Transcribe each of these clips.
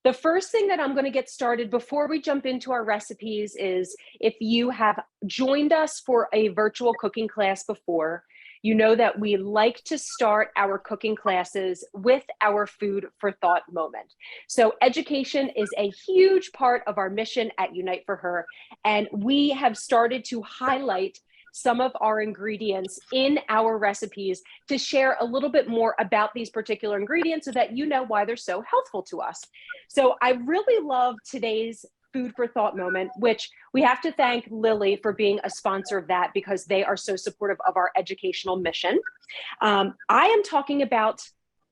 The first thing that I'm going to get started before we jump into our recipes is if you have joined us for a virtual cooking class before, you know that we like to start our cooking classes with our food for thought moment. So education is a huge part of our mission at Unite for Her, and we have started to highlight some of our ingredients in our recipes to share a little bit more about these particular ingredients so that you know why they're so healthful to us. So I really love today's food for thought moment, which we have to thank Lily for being a sponsor of that because they are so supportive of our educational mission. I am talking about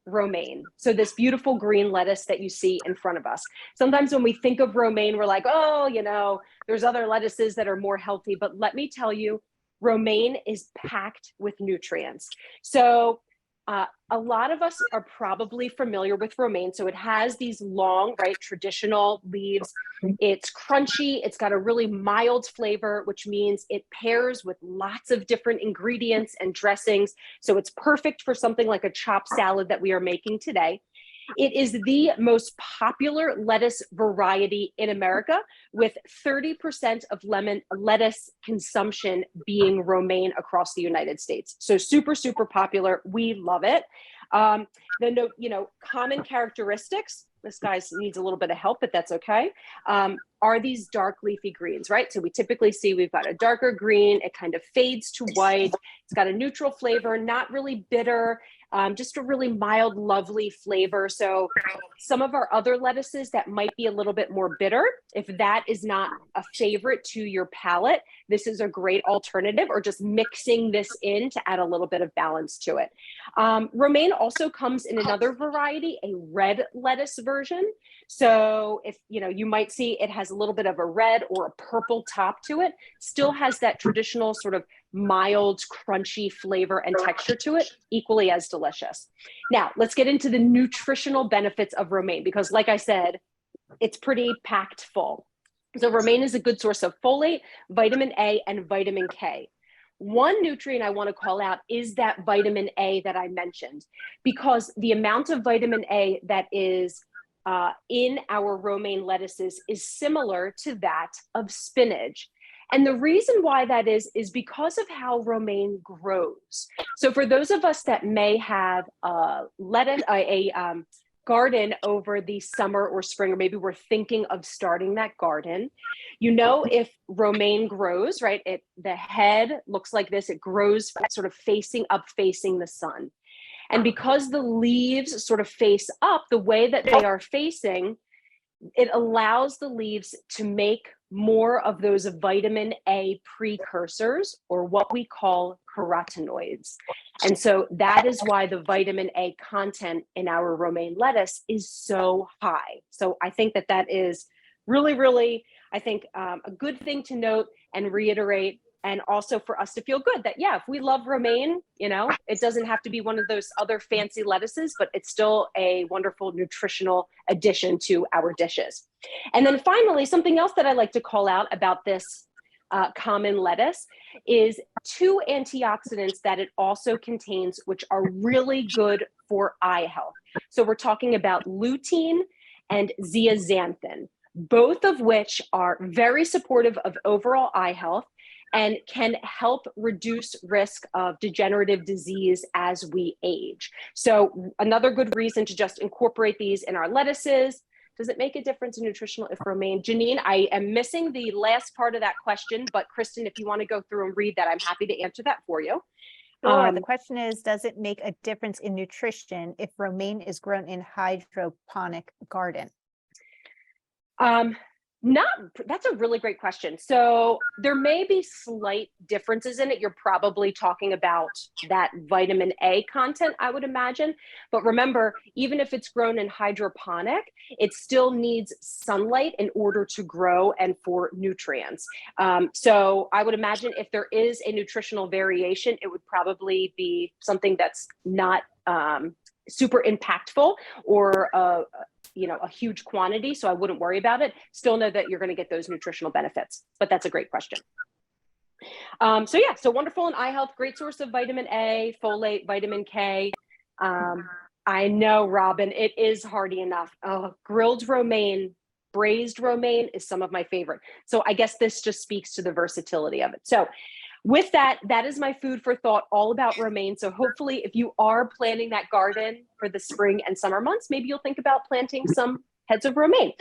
romaine. So this beautiful green lettuce that you see in front of us. Sometimes when we think of romaine, we're like, oh, there's other lettuces that are more healthy. But let me tell you, romaine is packed with nutrients. So a lot of us are probably familiar with romaine. So it has these long, traditional leaves. It's crunchy. It's got a really mild flavor, which means it pairs with lots of different ingredients and dressings. So it's perfect for something like a chopped salad that we are making today. It is the most popular lettuce variety in America, with 30% of lettuce consumption being romaine across the United States. So super, super popular. We love it. Common characteristics, this guy needs a little bit of help, but that's okay, are these dark leafy greens, right? So we typically see we've got a darker green, it kind of fades to white, it's got a neutral flavor, not really bitter, just a really mild, lovely flavor. So some of our other lettuces that might be a little bit more bitter, if that is not a favorite to your palate, this is a great alternative, or just mixing this in to add a little bit of balance to it. Romaine also comes in another variety, a red lettuce version. So if, you might see it has a little bit of a red or a purple top to it, still has that traditional sort of mild, crunchy flavor and texture to it, equally as delicious. Now, let's get into the nutritional benefits of romaine, because like I said, it's pretty packed full. So romaine is a good source of folate, vitamin A, and vitamin K. One nutrient I want to call out is that vitamin A that I mentioned, because the amount of vitamin A that is in our romaine lettuces is similar to that of spinach. And the reason why that is because of how romaine grows. So for those of us that may have a garden over the summer or spring, or maybe we're thinking of starting that garden, if romaine grows, right, the head looks like this, it grows sort of facing up, facing the sun. And because the leaves sort of face up the way that they are facing, it allows the leaves to make more of those vitamin A precursors, or what we call carotenoids. And so that is why the vitamin A content in our romaine lettuce is so high. So I think that is really, really, a good thing to note and reiterate. And also for us to feel good that, if we love romaine, it doesn't have to be one of those other fancy lettuces, but it's still a wonderful nutritional addition to our dishes. And then finally, something else that I like to call out about this common lettuce is 2 antioxidants that it also contains, which are really good for eye health. So we're talking about lutein and zeaxanthin, both of which are very supportive of overall eye health and can help reduce risk of degenerative disease as we age. So another good reason to just incorporate these in our lettuces. Does it make a difference in nutritional if romaine? Janine, I am missing the last part of that question, but Kristen, if you want to go through and read that, I'm happy to answer that for you. Sure. The question is, does it make a difference in nutrition if romaine is grown in hydroponic garden? That's a really great question. So there may be slight differences in it. You're probably talking about that vitamin A content, I would imagine. But remember, even if it's grown in hydroponic, it still needs sunlight in order to grow and for nutrients. So I would imagine if there is a nutritional variation, it would probably be something that's not super impactful or a huge quantity, so I wouldn't worry about it. Still know that you're going to get those nutritional benefits, but that's a great question. So wonderful in eye health, great source of vitamin A, folate, vitamin K. I know, Robin, it is hearty enough. Oh, grilled romaine, braised romaine is some of my favorite. So I guess this just speaks to the versatility of it. So with that, that is my food for thought all about romaine. So hopefully if you are planning that garden for the spring and summer months, maybe you'll think about planting some heads of romaine.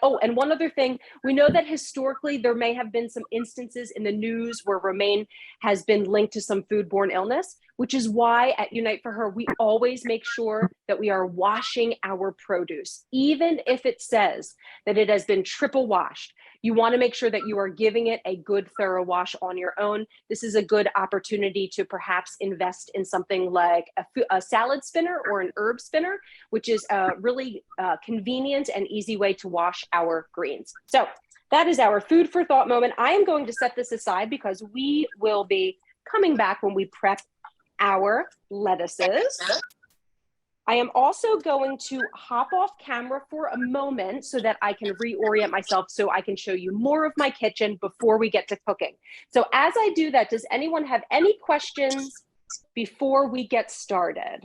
Oh, and one other thing, we know that historically there may have been some instances in the news where romaine has been linked to some foodborne illness, which is why at Unite for Her, we always make sure that we are washing our produce, even if it says that it has been triple washed. You want to make sure that you are giving it a good thorough wash on your own. This is a good opportunity to perhaps invest in something like a salad spinner or an herb spinner, which is a really convenient and easy way to wash our greens. So that is our food for thought moment. I am going to set this aside because we will be coming back when we prep our lettuces. I am also going to hop off camera for a moment so that I can reorient myself so I can show you more of my kitchen before we get to cooking. So as I do that, does anyone have any questions before we get started?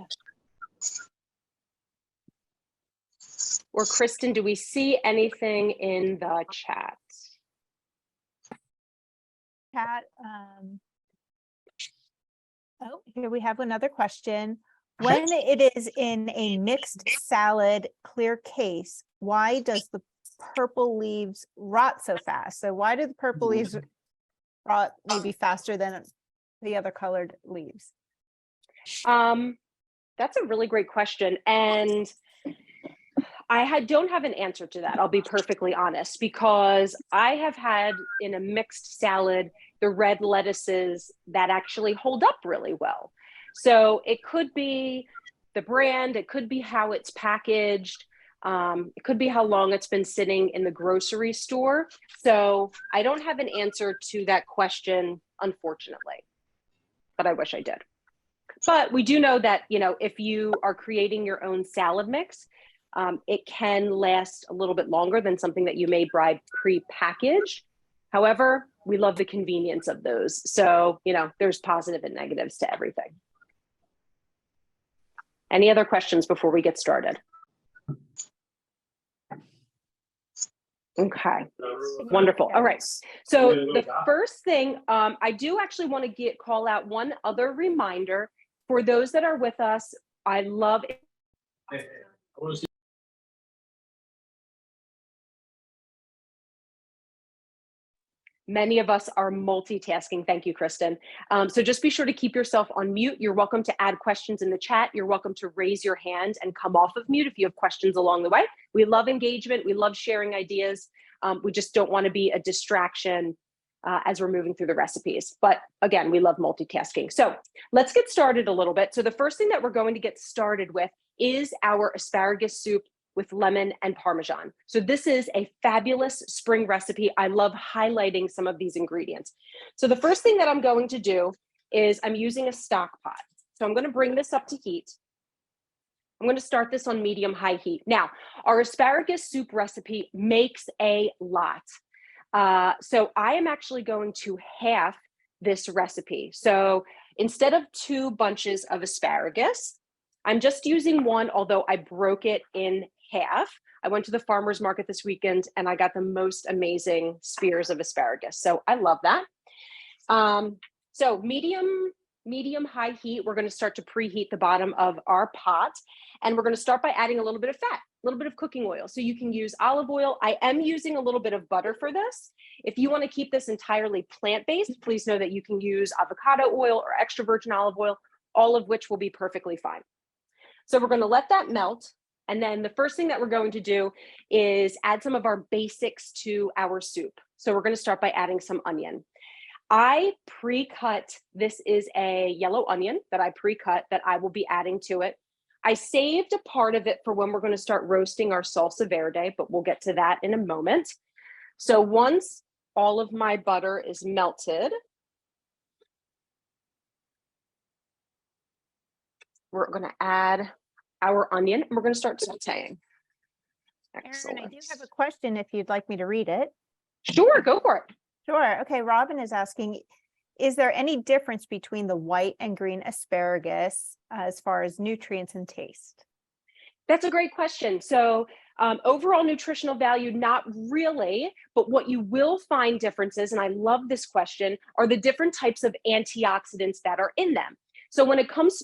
Or Kristen, do we see anything in the chat? Oh, here we have another question. When it is in a mixed salad clear case, why does the purple leaves rot so fast? So why do the purple leaves rot maybe faster than the other colored leaves? That's a really great question. And I don't have an answer to that. I'll be perfectly honest, because I have had in a mixed salad, the red lettuces that actually hold up really well. So it could be the brand, it could be how it's packaged, it could be how long it's been sitting in the grocery store. So I don't have an answer to that question, unfortunately, but I wish I did. But we do know that, you know, if you are creating your own salad mix, it can last a little bit longer than something that you may buy pre-packaged. However, we love the convenience of those. So, you know, there's positive and negatives to everything. Any other questions before we get started? Okay, wonderful. All right. So the first thing, I do actually want to call out one other reminder for those that are with us. I love it. Many of us are multitasking. Thank you, Kristen. So just be sure to keep yourself on mute. You're welcome to add questions in the chat. You're welcome to raise your hand and come off of mute if you have questions along the way. We love engagement. We love sharing ideas. We just don't want to be a distraction as we're moving through the recipes. But again, we love multitasking. So let's get started a little bit. So the first thing that we're going to get started with is our asparagus soup with lemon and Parmesan. So this is a fabulous spring recipe. I love highlighting some of these ingredients. So the first thing that I'm going to do is I'm using a stock pot. So I'm going to bring this up to heat. I'm going to start this on medium-high heat. Now, our asparagus soup recipe makes a lot. So I am actually going to half this recipe. So instead of 2 bunches of asparagus, I'm just using 1, although I broke it in half. I went to the farmer's market this weekend and I got the most amazing spears of asparagus. So I love that. So medium-high heat, we're going to start to preheat the bottom of our pot. And we're going to start by adding a little bit of fat, a little bit of cooking oil. So you can use olive oil. I am using a little bit of butter for this. If you want to keep this entirely plant-based, please know that you can use avocado oil or extra virgin olive oil, all of which will be perfectly fine. So we're going to let that melt. And then the first thing that we're going to do is add some of our basics to our soup. So we're going to start by adding some onion. I pre-cut, this is a yellow onion that I pre-cut that I will be adding to it. I saved a part of it for when we're going to start roasting our salsa verde, but we'll get to that in a moment. So once all of my butter is melted, we're going to add our onion and we're going to start sauteing. Erin, I do have a question if you'd like me to read it. Sure, go for it. Sure. Okay, Robin is asking, is there any difference between the white and green asparagus as far as nutrients and taste? That's a great question. So overall nutritional value, not really, but what you will find differences, and I love this question, are the different types of antioxidants that are in them. So when it comes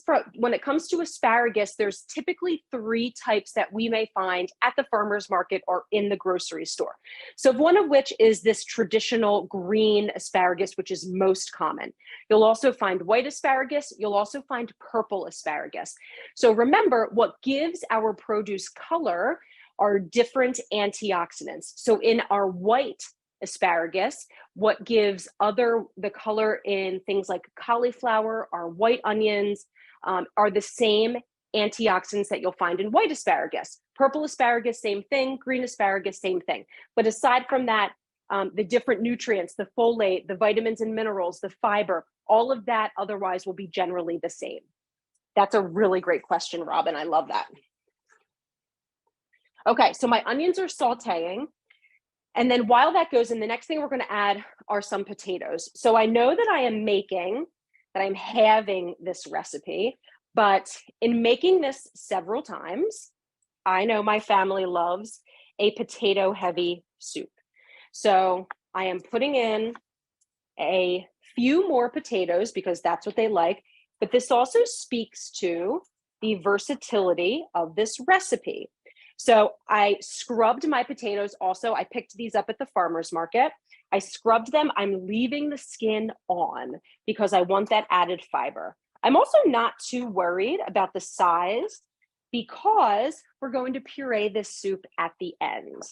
to asparagus, there's typically 3 types that we may find at the farmer's market or in the grocery store. So one of which is this traditional green asparagus, which is most common. You'll also find white asparagus. You'll also find purple asparagus. So remember, what gives our produce color are different antioxidants. So in our white asparagus, what gives the color in things like cauliflower, our white onions, are the same antioxidants that you'll find in white asparagus. Purple asparagus, same thing. Green asparagus, same thing. But aside from that, the different nutrients, the folate, the vitamins and minerals, the fiber, all of that otherwise will be generally the same. That's a really great question, Robin. I love that. Okay, so my onions are sauteing. And then while that goes in, the next thing we're going to add are some potatoes. So I know that I'm having this recipe, but in making this several times, I know my family loves a potato heavy soup. So I am putting in a few more potatoes because that's what they like, but this also speaks to the versatility of this recipe. So I scrubbed my potatoes also. I picked these up at the farmer's market. I scrubbed them. I'm leaving the skin on because I want that added fiber. I'm also not too worried about the size because we're going to puree this soup at the end.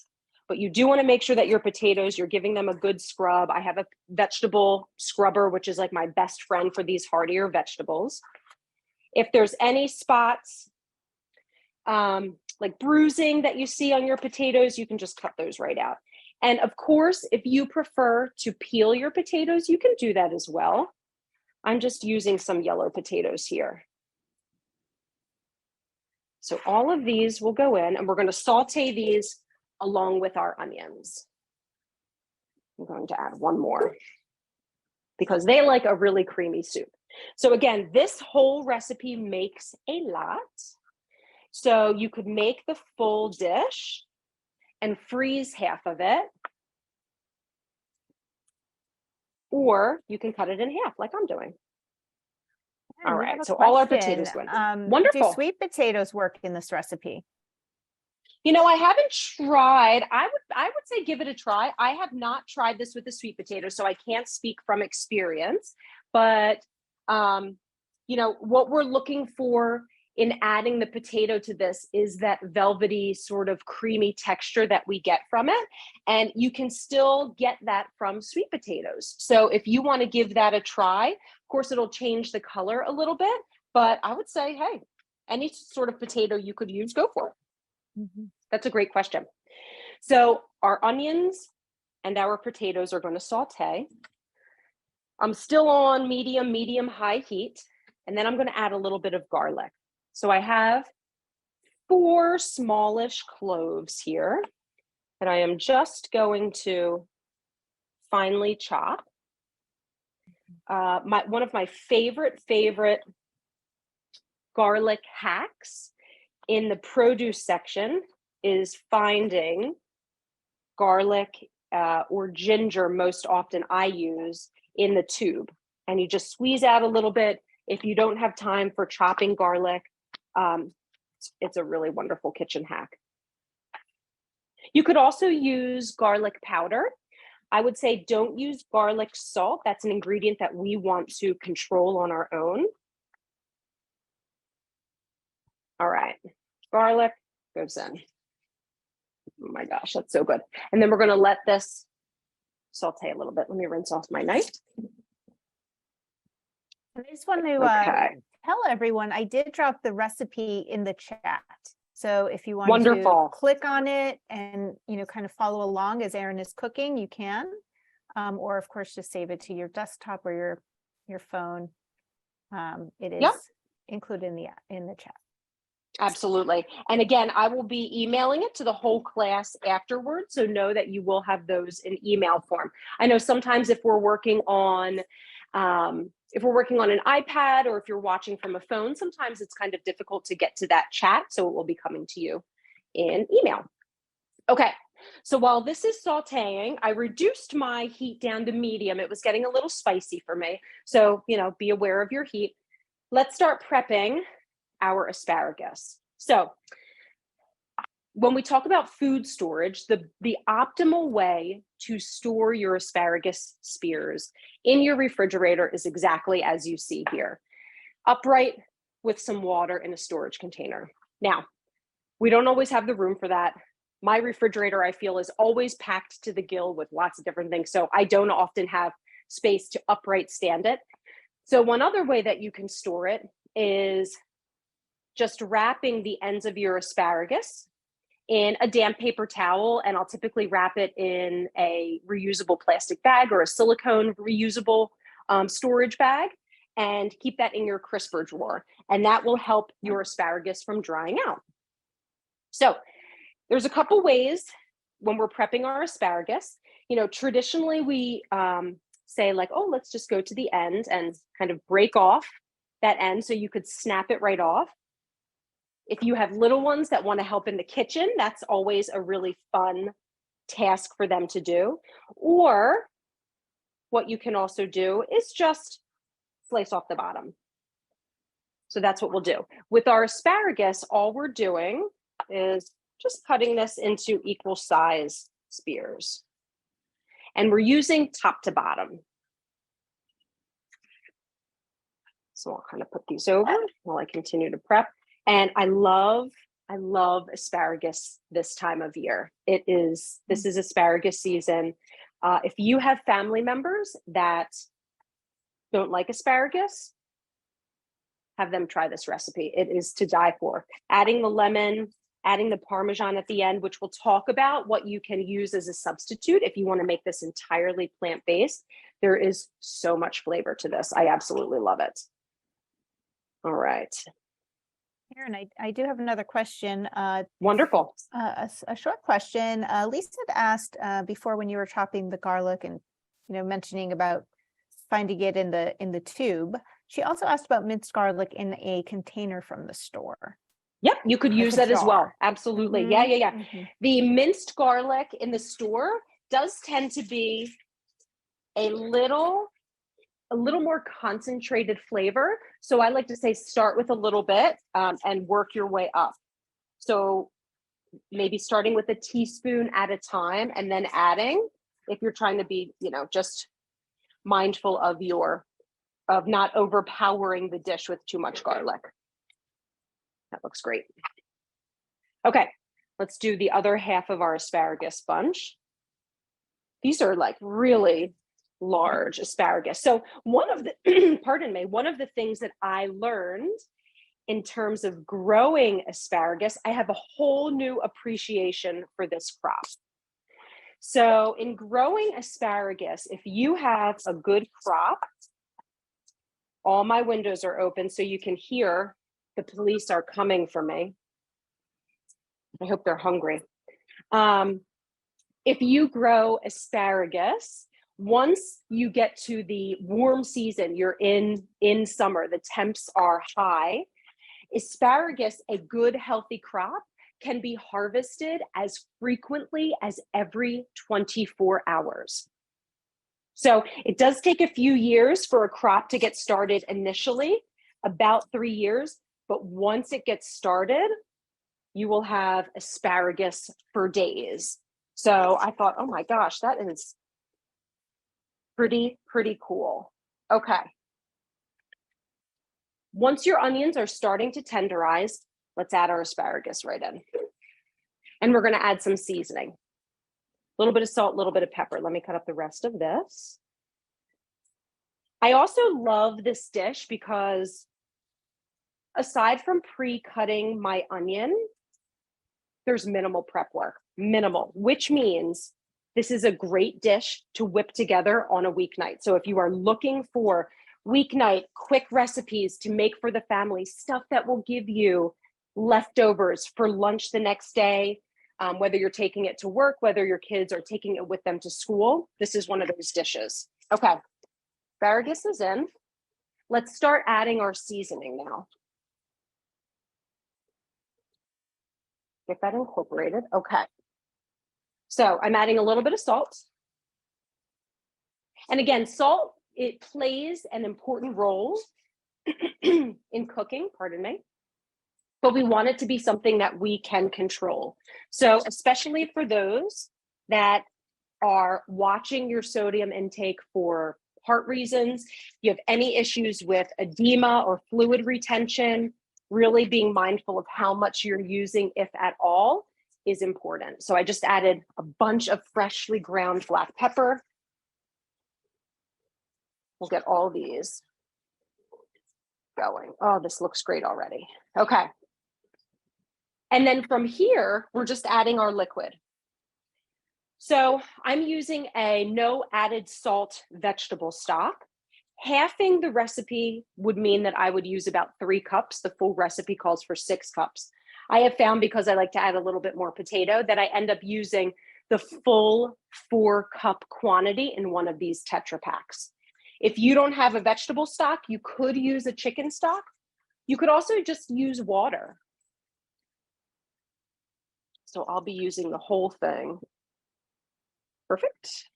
But you do want to make sure that your potatoes, you're giving them a good scrub. I have a vegetable scrubber, which is like my best friend for these hardier vegetables. If there's any spots, like bruising that you see on your potatoes, you can just cut those right out. And of course, if you prefer to peel your potatoes, you can do that as well. I'm just using some yellow potatoes here. So all of these will go in and we're going to saute these along with our onions. I'm going to add one more because they like a really creamy soup. So again, this whole recipe makes a lot. So you could make the full dish and freeze half of it, or you can cut it in half like I'm doing. All right, so all our potatoes go in. Wonderful. Do sweet potatoes work in this recipe? You know, I haven't tried. I would say give it a try. I have not tried this with the sweet potato, so I can't speak from experience. But you know, what we're looking for in adding the potato to this is that velvety sort of creamy texture that we get from it. And you can still get that from sweet potatoes. So if you want to give that a try, of course, it'll change the color a little bit, but I would say, hey, any sort of potato you could use, go for it. Mm-hmm. That's a great question. So our onions and our potatoes are going to saute. I'm still on medium high heat. And then I'm going to add a little bit of garlic. So I have 4 smallish cloves here that I am just going to finely chop. One of my favorite garlic hacks in the produce section is finding garlic or ginger. Most often I use in the tube, and you just squeeze out a little bit. If you don't have time for chopping garlic, it's a really wonderful kitchen hack. You could also use garlic powder. I would say don't use garlic salt. That's an ingredient that we want to control on our own. All right, garlic goes in. Oh my gosh, that's so good. And then we're going to let this saute a little bit. Let me rinse off my knife. I just want to tell everyone I did drop the recipe in the chat. So if you want to click on it and, you know, kind of follow along as Erin is cooking, you can, or of course, just save it to your desktop or your phone. It is included in the chat. Absolutely. And again, I will be emailing it to the whole class afterwards. So know that you will have those in email form. I know sometimes if we're working on if we're working on an iPad or if you're watching from a phone, sometimes it's kind of difficult to get to that chat. So it will be coming to you in email. Okay. So while this is sauteing, I reduced my heat down to medium. It was getting a little spicy for me. So, be aware of your heat. Let's start prepping our asparagus. So when we talk about food storage, the optimal way to store your asparagus spears in your refrigerator is exactly as you see here. Upright with some water in a storage container. Now, we don't always have the room for that. My refrigerator, I feel, is always packed to the gill with lots of different things. So I don't often have space to upright stand it. So one other way that you can store it is just wrapping the ends of your asparagus in a damp paper towel, and I'll typically wrap it in a reusable plastic bag or a silicone reusable storage bag, and keep that in your crisper drawer. And that will help your asparagus from drying out. So there's a couple ways when we're prepping our asparagus. Traditionally we say like, oh, let's just go to the end and kind of break off that end so you could snap it right off. If you have little ones that want to help in the kitchen, that's always a really fun task for them to do. Or what you can also do is just slice off the bottom. So that's what we'll do. With our asparagus, all we're doing is just cutting this into equal size spears. And we're using top to bottom. So I'll kind of put these over while I continue to prep. And I love asparagus this time of year. This is asparagus season. If you have family members that don't like asparagus, have them try this recipe. It is to die for. Adding the lemon, adding the Parmesan at the end, which we'll talk about what you can use as a substitute if you want to make this entirely plant-based. There is so much flavor to this. I absolutely love it. All right. Erin, I do have another question. Wonderful. A short question. Lisa had asked before when you were chopping the garlic and mentioning about finding it in the tube. She also asked about minced garlic in a container from the store. Yep, you could use that as well. Absolutely. Mm-hmm. Yeah. Mm-hmm. The minced garlic in the store does tend to be a little more concentrated flavor. So I like to say start with a little bit and work your way up. So maybe starting with a teaspoon at a time and then adding, if you're trying to be, just mindful of not overpowering the dish with too much garlic. That looks great. Okay, let's do the other half of our asparagus bunch. These are like really large asparagus. So one of the things that I learned in terms of growing asparagus, I have a whole new appreciation for this crop. So in growing asparagus, if you have a good crop, all my windows are open so you can hear the police are coming for me. I hope they're hungry. If you grow asparagus, once you get to the warm season, you're in summer, the temps are high, asparagus, a good healthy crop, can be harvested as frequently as every 24 hours. So it does take a few years for a crop to get started initially, about 3 years, but once it gets started, you will have asparagus for days. So I thought, oh my gosh, that is pretty cool. Okay. Once your onions are starting to tenderize, let's add our asparagus right in. And we're going to add some seasoning. A little bit of salt, a little bit of pepper. Let me cut up the rest of this. I also love this dish because aside from pre-cutting my onion, there's minimal prep work, which means this is a great dish to whip together on a weeknight. So if you are looking for weeknight quick recipes to make for the family, stuff that will give you leftovers for lunch the next day, whether you're taking it to work, whether your kids are taking it with them to school, this is one of those dishes. Okay, asparagus is in. let's start adding our seasoning now. Get that incorporated. Okay. So I'm adding a little bit of salt. And again, salt, it plays an important role in cooking, pardon me, but we want it to be something that we can control. So especially for those that are watching your sodium intake for heart reasons, you have any issues with edema or fluid retention, really being mindful of how much you're using, if at all, is important. So I just added a bunch of freshly ground black pepper. We'll get all these going. Oh, this looks great already. Okay. And then from here, we're just adding our liquid. So I'm using a no added salt vegetable stock. Halving the recipe would mean that I would use about 3 cups. The full recipe calls for 6 cups. I have found, because I like to add a little bit more potato, that I end up using the full 4-cup quantity in one of these Tetra Paks. If you don't have a vegetable stock, you could use a chicken stock. You could also just use water. So I'll be using the whole thing. Perfect.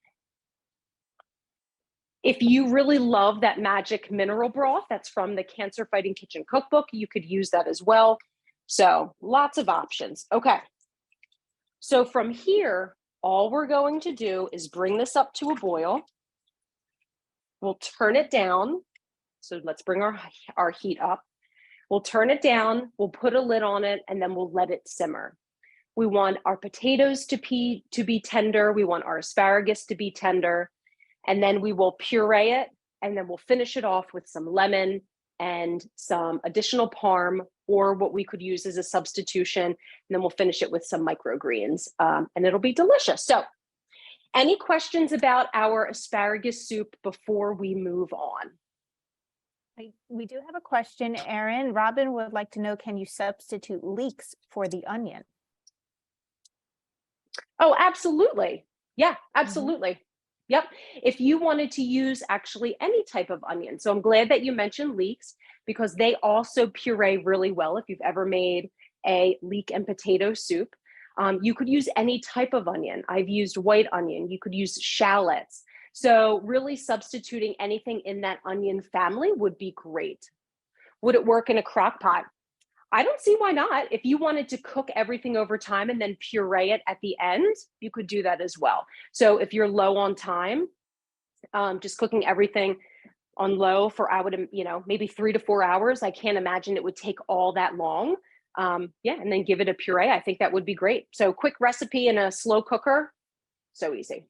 If you really love that magic mineral broth that's from the Cancer Fighting Kitchen cookbook, you could use that as well. So lots of options. Okay. So from here, all we're going to do is bring this up to a boil. We'll turn it down. So let's bring our heat up. We'll turn it down, we'll put a lid on it, and then we'll let it simmer. We want our potatoes to be tender. We want our asparagus to be tender. And then we will puree it, and then we'll finish it off with some lemon and some additional parm, or what we could use as a substitution. And then we'll finish it with some microgreens, and it'll be delicious. So any questions about our asparagus soup before we move on? We do have a question, Erin. Robin would like to know, can you substitute leeks for the onion? Oh, absolutely. Yeah, absolutely. Yep. If you wanted to use actually any type of onion. So I'm glad that you mentioned leeks, because they also puree really well. If you've ever made a leek and potato soup, you could use any type of onion. I've used white onion. You could use shallots. So really substituting anything in that onion family would be great. Would it work in a crock pot? I don't see why not. If you wanted to cook everything over time and then puree it at the end, you could do that as well. So if you're low on time, just cooking everything on low for, I would, maybe 3 to 4 hours. I can't imagine it would take all that long. Yeah, and then give it a puree. I think that would be great. So quick recipe in a slow cooker, so easy.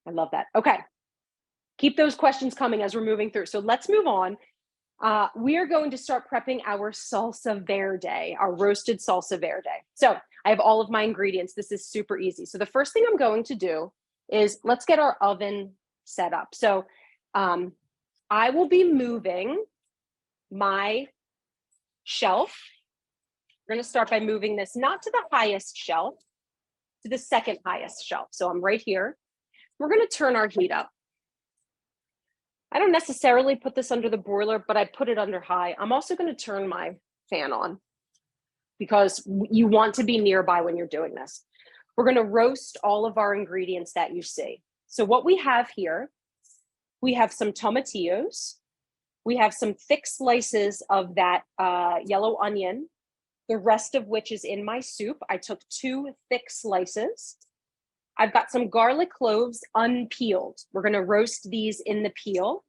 I love that. Okay, keep those questions coming as we're moving through. So let's move on. We are going to start prepping our salsa verde, our roasted salsa verde. So I have all of my ingredients. This is super easy. So the first thing I'm going to do is let's get our oven set up. So I will be moving my shelf. We're going to start by moving this not to the highest shelf, to the second highest shelf. So I'm right here. We're going to turn our heat up. I don't necessarily put this under the broiler, but I put it under high. I'm also going to turn my fan on, because you want to be nearby when you're doing this. We're going to roast all of our ingredients that you see. So what we have here, we have some tomatillos. We have some thick slices of that yellow onion, the rest of which is in my soup. I took 2 thick slices. I've got some garlic cloves unpeeled. We're going to roast these in the peel.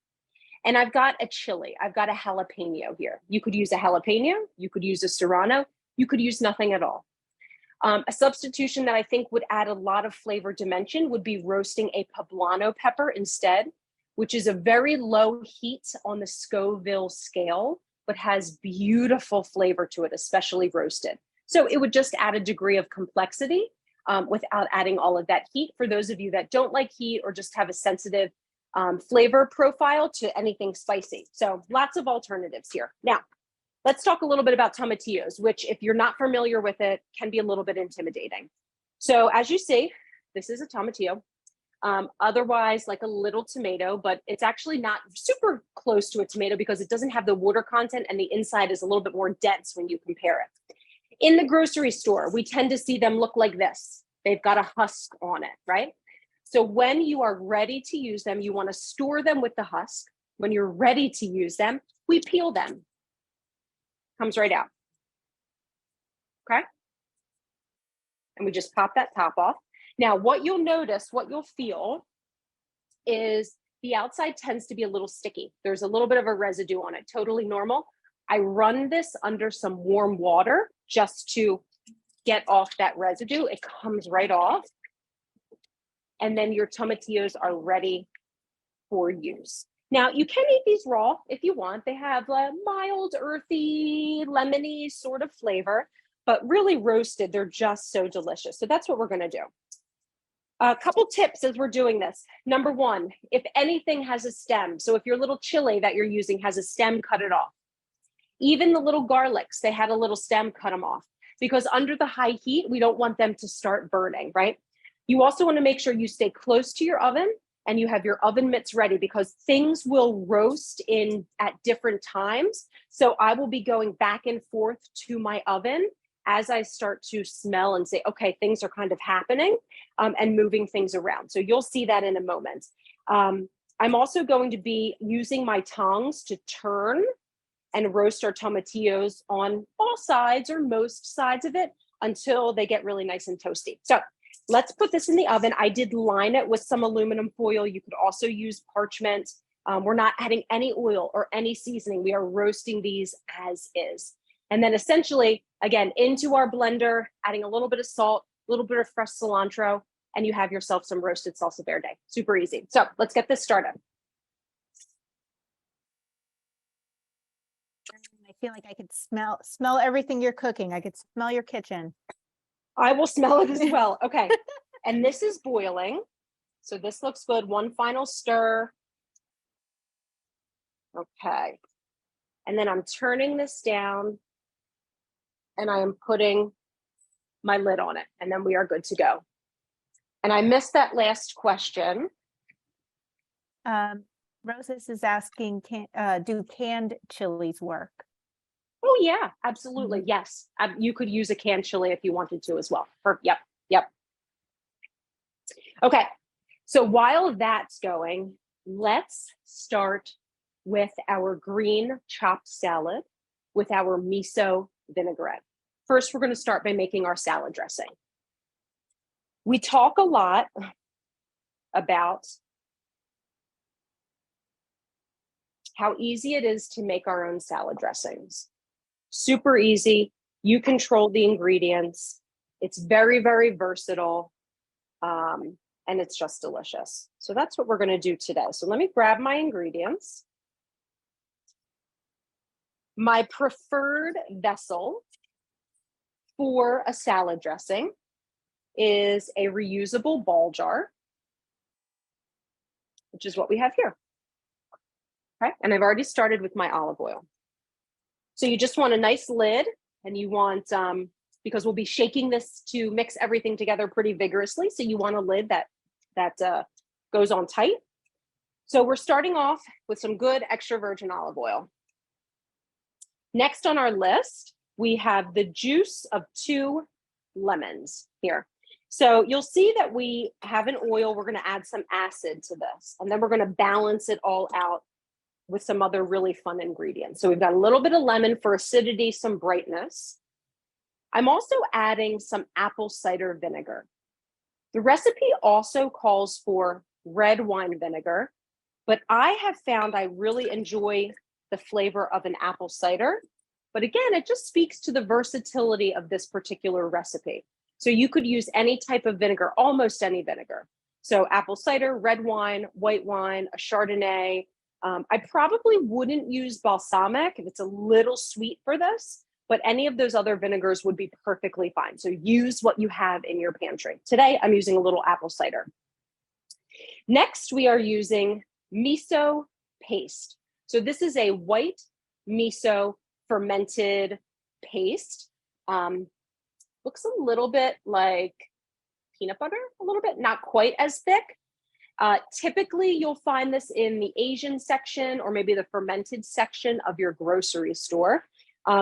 And I've got a chili. I've got a jalapeno here. You could use a jalapeno. You could use a serrano. You could use nothing at all. A substitution that I think would add a lot of flavor dimension would be roasting a poblano pepper instead, which is a very low heat on the Scoville scale, but has beautiful flavor to it, especially roasted. So it would just add a degree of complexity without adding all of that heat, for those of you that don't like heat or just have a sensitive flavor profile to anything spicy. So lots of alternatives here. Now, let's talk a little bit about tomatillos, which, if you're not familiar with it, can be a little bit intimidating. So as you see, this is a tomatillo. Otherwise, like a little tomato, but it's actually not super close to a tomato because it doesn't have the water content and the inside is a little bit more dense when you compare it. In the grocery store, we tend to see them look like this. They've got a husk on it, right? So when you are ready to use them, you want to store them with the husk. When you're ready to use them, we peel them. Comes right out. Okay? And we just pop that top off. Now, what you'll notice, what you'll feel is the outside tends to be a little sticky. There's a little bit of a residue on it, totally normal. I run this under some warm water just to get off that residue. It comes right off. And then your tomatillos are ready for use. Now, you can eat these raw if you want. They have a mild, earthy, lemony sort of flavor, but really roasted, they're just so delicious. So that's what we're gonna do. A couple tips as we're doing this. Number one, if anything has a stem, so if your little chili that you're using has a stem, cut it off. Even the little garlics, they had a little stem, cut them off. Because under the high heat, we don't want them to start burning, right? You also want to make sure you stay close to your oven and you have your oven mitts ready because things will roast in at different times. So I will be going back and forth to my oven as I start to smell and say, okay, things are kind of happening and moving things around. So you'll see that in a moment. I'm also going to be using my tongs to turn and roast our tomatillos on all sides or most sides of it until they get really nice and toasty. So let's put this in the oven. I did line it with some aluminum foil. You could also use parchment. We're not adding any oil or any seasoning. We are roasting these as is. And then essentially, again, into our blender, adding a little bit of salt, a little bit of fresh cilantro, and you have yourself some roasted salsa verde. Super easy. So let's get this started. I feel like I could smell everything you're cooking. I could smell your kitchen. I will smell it as well. Okay. And this is boiling. So this looks good. One final stir. Okay. And then I'm turning this down and I am putting my lid on it. And then we are good to go. And I missed that last question. Roses is asking, do canned chilies work? Oh yeah, absolutely. Yes. You could use a canned chili if you wanted to as well. Yep. Okay. So while that's going, let's start with our green chopped salad with our miso vinaigrette. First, we're going to start by making our salad dressing. We talk a lot about how easy it is to make our own salad dressings. Super easy. You control the ingredients. It's very, very versatile. And it's just delicious. So that's what we're going to do today. So let me grab my ingredients. My preferred vessel for a salad dressing is a reusable ball jar, which is what we have here. Okay, and I've already started with my olive oil. So you just want a nice lid, and you want, because we'll be shaking this to mix everything together pretty vigorously, so you want a lid that goes on tight. So we're starting off with some good extra virgin olive oil. Next on our list, we have the juice of 2 lemons here. So you'll see that we have an oil. We're going to add some acid to this, and then we're going to balance it all out with some other really fun ingredients. So we've got a little bit of lemon for acidity, some brightness. I'm also adding some apple cider vinegar. The recipe also calls for red wine vinegar, but I have found I really enjoy the flavor of an apple cider. But again, it just speaks to the versatility of this particular recipe. So you could use any type of vinegar, almost any vinegar. So apple cider, red wine, white wine, a Chardonnay. I probably wouldn't use balsamic if it's a little sweet for this, but any of those other vinegars would be perfectly fine. So use what you have in your pantry. Today, I'm using a little apple cider. Next, we are using miso paste. So this is a white miso fermented paste. Looks a little bit like peanut butter, a little bit, not quite as thick. Typically, you'll find this in the Asian section or maybe the fermented section of your grocery store.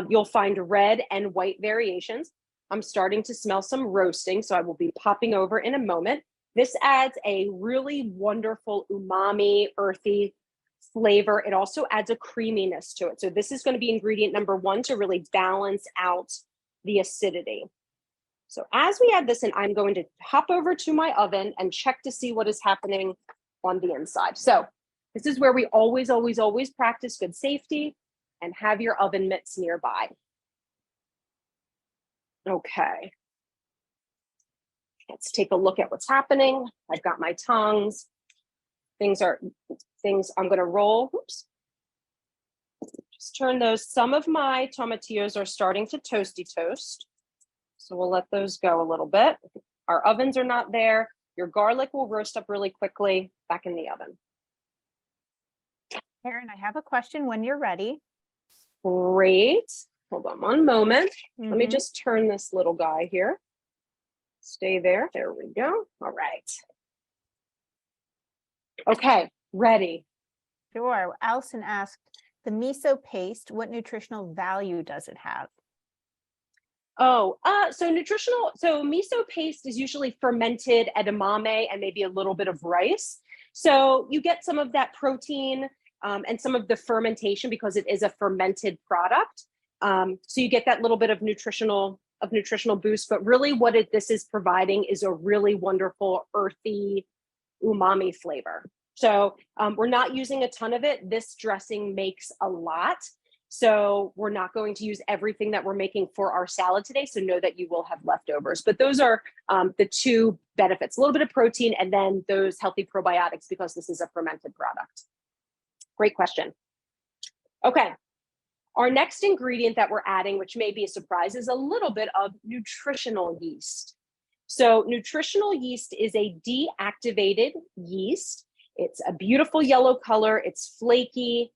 You'll find red and white variations. I'm starting to smell some roasting, so I will be popping over in a moment. This adds a really wonderful umami, earthy flavor. It also adds a creaminess to it. So this is going to be ingredient number one to really balance out the acidity. So as we add this in, I'm going to hop over to my oven and check to see what is happening on the inside. So this is where we always, always, always practice good safety and have your oven mitts nearby. Okay. Let's take a look at what's happening. I've got my tongs. Things I'm going to roll. Oops. Just turn those. Some of my tomatillos are starting to toasty toast. So we'll let those go a little bit. Our ovens are not there. Your garlic will roast up really quickly back in the oven. Erin, I have a question when you're ready. Great. Hold on one moment. Let me just turn this little guy here. Stay there. There we go. All right. Okay, ready. Sure. Allison asked, the miso paste, what nutritional value does it have? So miso paste is usually fermented edamame and maybe a little bit of rice. So you get some of that protein and some of the fermentation because it is a fermented product. So you get that little bit of nutritional boost, but really what this is providing is a really wonderful earthy umami flavor. So we're not using a ton of it. This dressing makes a lot. So we're not going to use everything that we're making for our salad today. So know that you will have leftovers. But those are the two benefits, a little bit of protein and then those healthy probiotics because this is a fermented product. Great question. Okay. Our next ingredient that we're adding, which may be a surprise, is a little bit of nutritional yeast. So nutritional yeast is a deactivated yeast. It's a beautiful yellow color. It's flaky.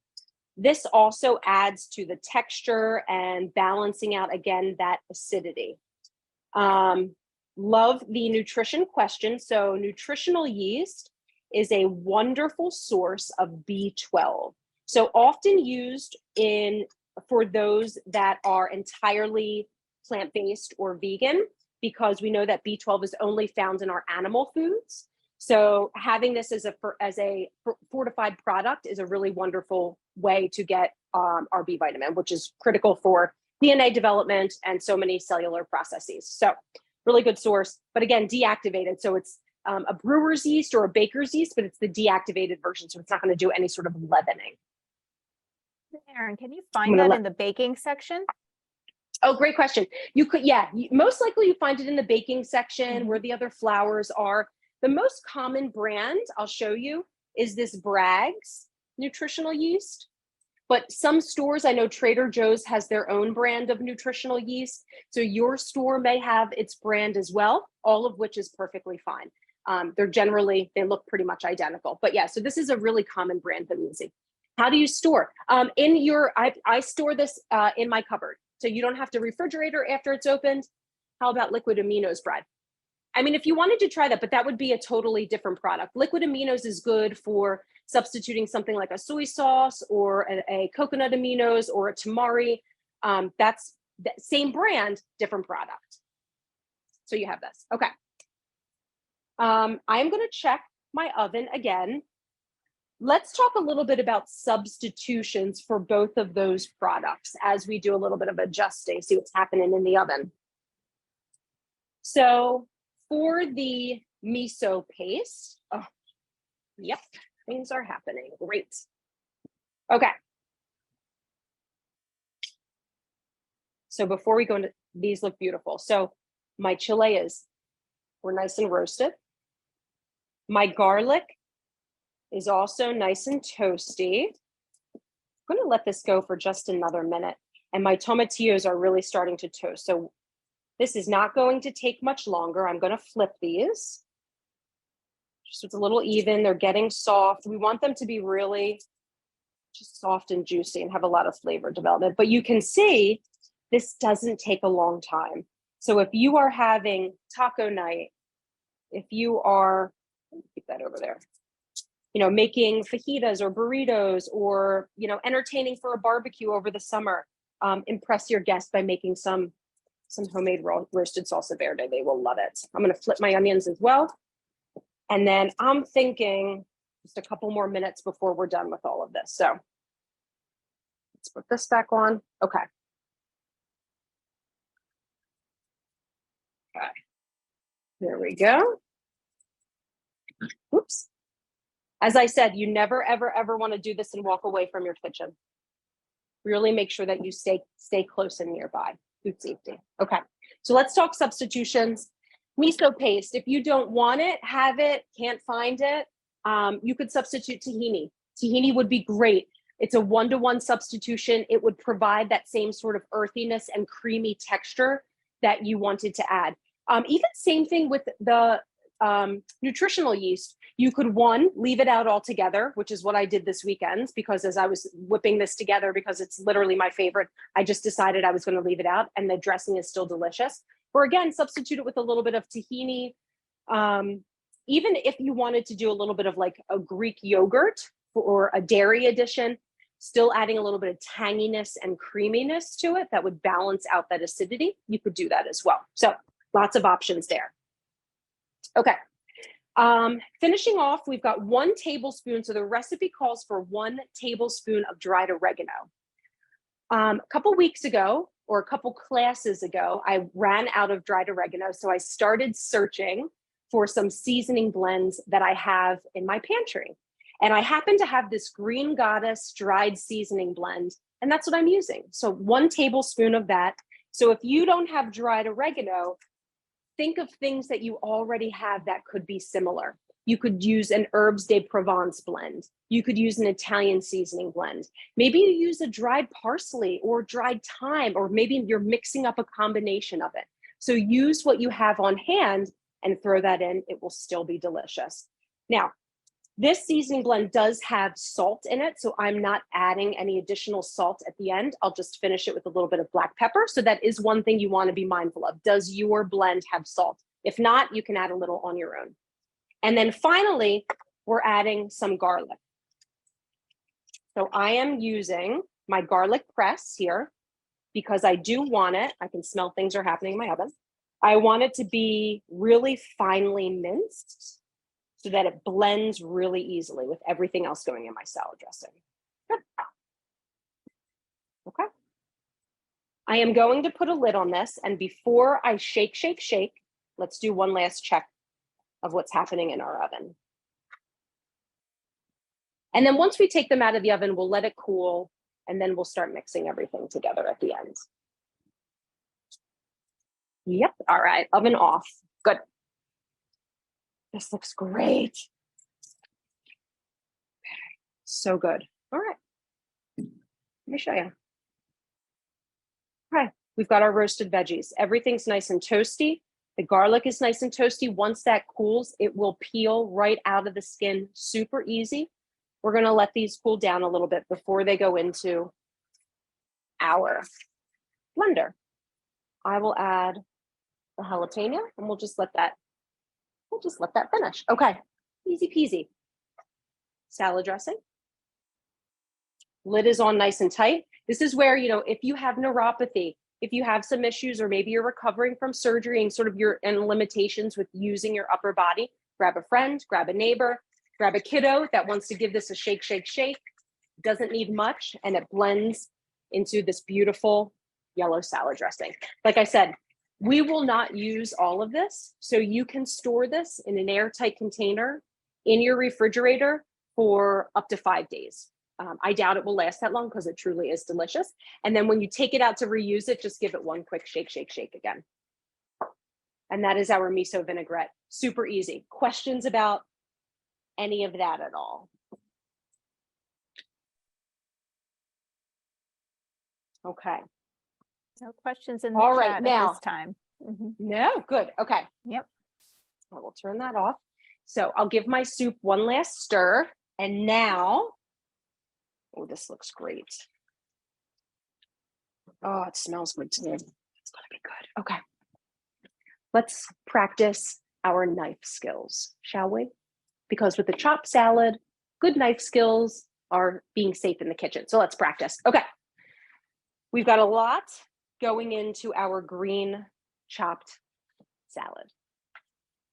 This also adds to the texture and balancing out, again, that acidity. Love the nutrition question. So nutritional yeast is a wonderful source of B12. So often used for those that are entirely plant-based or vegan, because we know that B12 is only found in our animal foods. So having this as a fortified product is a really wonderful way to get our B vitamin, which is critical for DNA development and so many cellular processes. So really good source, but again, deactivated. So it's a brewer's yeast or a baker's yeast, but it's the deactivated version. So it's not going to do any sort of leavening. Erin, can you find that in the baking section? Oh, great question. You could, most likely you find it in the baking section where the other flours are. The most common brand I'll show you is this Bragg's nutritional yeast. But some stores, I know Trader Joe's has their own brand of nutritional yeast. So your store may have its brand as well, all of which is perfectly fine. They look pretty much identical. But yeah, so this is a really common brand that we see. How do you store? I store this in my cupboard. So you don't have to refrigerator after it's opened. How about Liquid Aminos bread? I mean, if you wanted to try that, but that would be a totally different product. Liquid Aminos is good for substituting something like a soy sauce or a coconut aminos or a tamari. That's the same brand, different product. So you have this. Okay. I'm going to check my oven again. Let's talk a little bit about substitutions for both of those products as we do a little bit of adjusting, see what's happening in the oven. So for the miso paste, yep, things are happening. Great. Okay. So before we go into, these look beautiful. So my chileas were nice and roasted. My garlic is also nice and toasty. I'm going to let this go for just another minute. And my tomatillos are really starting to toast. So this is not going to take much longer. I'm going to flip these. Just so it's a little even. They're getting soft. We want them to be really just soft and juicy and have a lot of flavor development. But you can see this doesn't take a long time. So if you are having taco night, if you are, keep that over there. making fajitas or burritos, or, entertaining for a barbecue over the summer. Impress your guests by making some homemade roasted salsa verde. They will love it. I'm going to flip my onions as well. And then I'm thinking just a couple more minutes before we're done with all of this. So let's put this back on. Okay. Okay. There we go. Oops. As I said, you never, ever, ever want to do this and walk away from your kitchen. Really make sure that you stay close and nearby. Food safety. Okay. So let's talk substitutions. Miso paste. If you don't want it, have it, can't find it, you could substitute tahini. Tahini would be great. It's a 1-to-1 substitution. It would provide that same sort of earthiness and creamy texture that you wanted to add. Even same thing with the nutritional yeast. You could, one, leave it out altogether, which is what I did this weekend, because as I was whipping this together, because it's literally my favorite, I just decided I was going to leave it out, and the dressing is still delicious. Or again, substitute it with a little bit of tahini. Even if you wanted to do a little bit of like a Greek yogurt or a dairy addition, still adding a little bit of tanginess and creaminess to it that would balance out that acidity, you could do that as well. So lots of options there. Okay. Finishing off, we've got 1 tablespoon. So the recipe calls for 1 tablespoon of dried oregano. A couple weeks ago, or a couple classes ago, I ran out of dried oregano. So I started searching for some seasoning blends that I have in my pantry. And I happen to have this Green Goddess dried seasoning blend, and that's what I'm using. So 1 tablespoon of that. So if you don't have dried oregano, think of things that you already have that could be similar. You could use an Herbes de Provence blend. You could use an Italian seasoning blend. Maybe you use a dried parsley or dried thyme, or maybe you're mixing up a combination of it. So use what you have on hand and throw that in. It will still be delicious. Now, this seasoning blend does have salt in it, so I'm not adding any additional salt at the end. I'll just finish it with a little bit of black pepper. So that is one thing you want to be mindful of. Does your blend have salt? If not, you can add a little on your own. And then finally, we're adding some garlic. So I am using my garlic press here because I do want it. I can smell things are happening in my oven. I want it to be really finely minced, so that it blends really easily with everything else going in my salad dressing. Good. Okay. I am going to put a lid on this, and before I shake, let's do one last check of what's happening in our oven. And then once we take them out of the oven, we'll let it cool, and then we'll start mixing everything together at the end. Yep. All right. Oven off. Good. This looks great. Okay. So good. All right. Let me show you. Okay. We've got our roasted veggies. Everything's nice and toasty. The garlic is nice and toasty. Once that cools, it will peel right out of the skin. Super easy. We're going to let these cool down a little bit before they go into our blender. I will add the jalapeno, and we'll just let that finish. Okay, easy peasy. Salad dressing. Lid is on nice and tight. This is where, if you have neuropathy, if you have some issues, or maybe you're recovering from surgery and sort of your limitations with using your upper body, grab a friend, grab a neighbor, grab a kiddo that wants to give this a shake. Doesn't need much, and it blends into this beautiful yellow salad dressing. Like I said, we will not use all of this, so you can store this in an airtight container in your refrigerator for up to 5 days. I doubt it will last that long because it truly is delicious. And then when you take it out to reuse it, just give it one quick shake again. And that is our miso vinaigrette. Super easy. Questions about any of that at all? Okay. No questions in the All right, chat now, at this time. No, good. Okay. Yep. I will turn that off. So I'll give my soup one last stir. And now, oh, this looks great. Oh, it smells good too. It's going to be good. Okay. Let's practice our knife skills, shall we? Because with the chopped salad, good knife skills are being safe in the kitchen. So let's practice. Okay. We've got a lot going into our green chopped salad.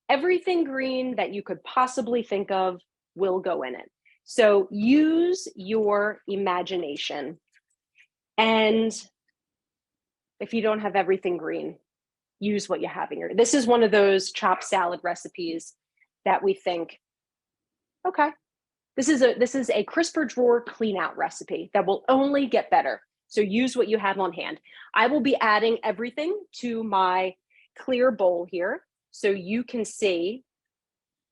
Everything green that you could possibly think of will go in it. So use your imagination. And if you don't have everything green, use what you have in your. This is one of those chopped salad recipes that we think, okay, this is a crisper drawer clean out recipe that will only get better. So use what you have on hand. I will be adding everything to my clear bowl here so you can see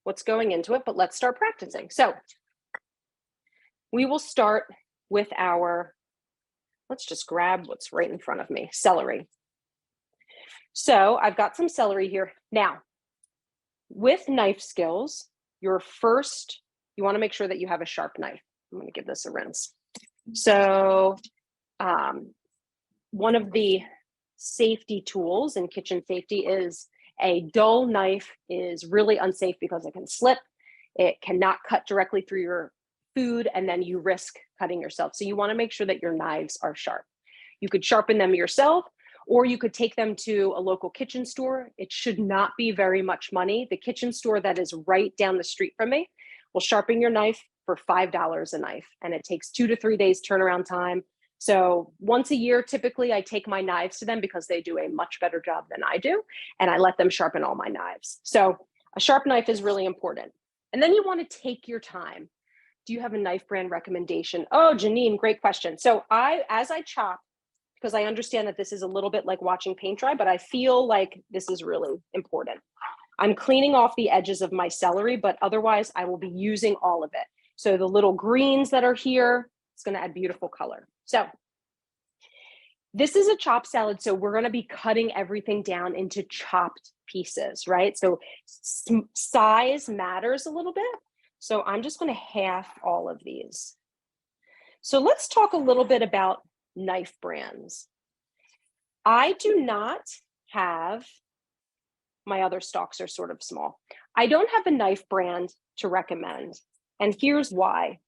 what's going into it, but let's start practicing. So we will start with our, let's just grab what's right in front of me, celery. So I've got some celery here. Now, with knife skills, you want to make sure that you have a sharp knife. I'm going to give this a rinse. So one of the safety tools in kitchen safety is a dull knife is really unsafe because it can slip. It cannot cut directly through your food, and then you risk cutting yourself. So you want to make sure that your knives are sharp. You could sharpen them yourself, or you could take them to a local kitchen store. It should not be very much money. The kitchen store that is right down the street from me will sharpen your knife for $5 a knife, and it takes 2 to 3 days turnaround time. So once a year, typically I take my knives to them because they do a much better job than I do, and I let them sharpen all my knives. So a sharp knife is really important. And then you want to take your time. Do you have a knife brand recommendation? Oh, Janine, great question. So as I chop, because I understand that this is a little bit like watching paint dry, but I feel like this is really important. I'm cleaning off the edges of my celery, but otherwise I will be using all of it. So the little greens that are here, it's going to add beautiful color. So this is a chopped salad. So we're going to be cutting everything down into chopped pieces, right? So size matters a little bit. So I'm just going to half all of these. So let's talk a little bit about knife brands. I do not have, my other stalks are sort of small. I don't have a knife brand to recommend. And here's why.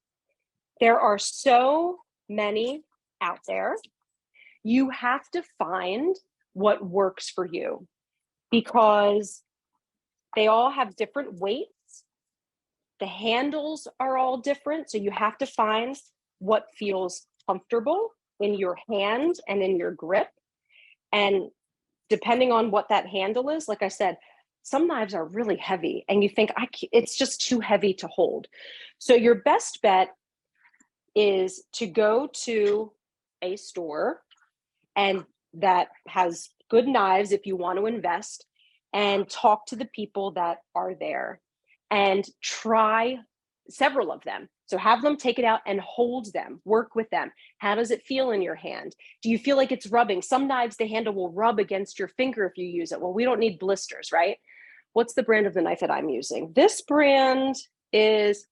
There are so many out there. You have to find what works for you because they all have different weights. The handles are all different. So you have to find what feels comfortable in your hand and in your grip. And depending on what that handle is, like I said, some knives are really heavy and you think it's just too heavy to hold. So your best bet is to go to a store and that has good knives if you want to invest, and talk to the people that are there and try several of them. So have them take it out and hold them, work with them. How does it feel in your hand? Do you feel like it's rubbing? Some knives, the handle will rub against your finger if you use it. Well, we don't need blisters, right? What's the brand of the knife that I'm using? This brand is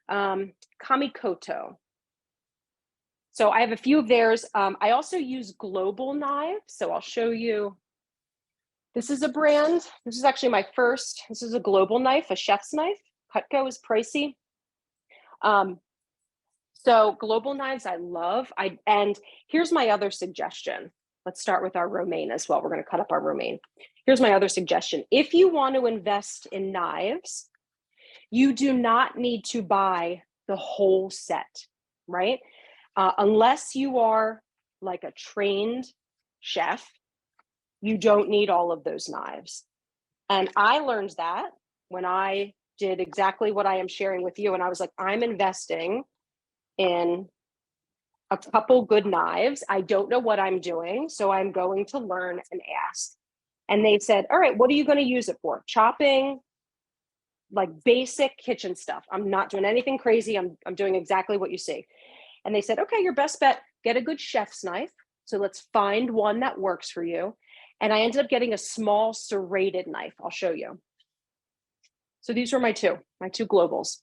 Kamikoto. So I have a few of theirs. I also use Global Knives. So I'll show you. This is a brand. This is actually my first. This is a Global knife, a chef's knife. Cutco is pricey. So Global knives I love. And here's my other suggestion. Let's start with our romaine as well. We're going to cut up our romaine. Here's my other suggestion. If you want to invest in knives, you do not need to buy the whole set, right? Unless you are like a trained chef, you don't need all of those knives. And I learned that when I did exactly what I am sharing with you. And I was like, I'm investing in a couple good knives. I don't know what I'm doing, so I'm going to learn and ask. And they said, all right, what are you going to use it for? Chopping, like basic kitchen stuff. I'm not doing anything crazy. I'm doing exactly what you see. And they said, okay, your best bet, get a good chef's knife. So let's find one that works for you. And I ended up getting a small serrated knife. I'll show you. So these were my two Globals.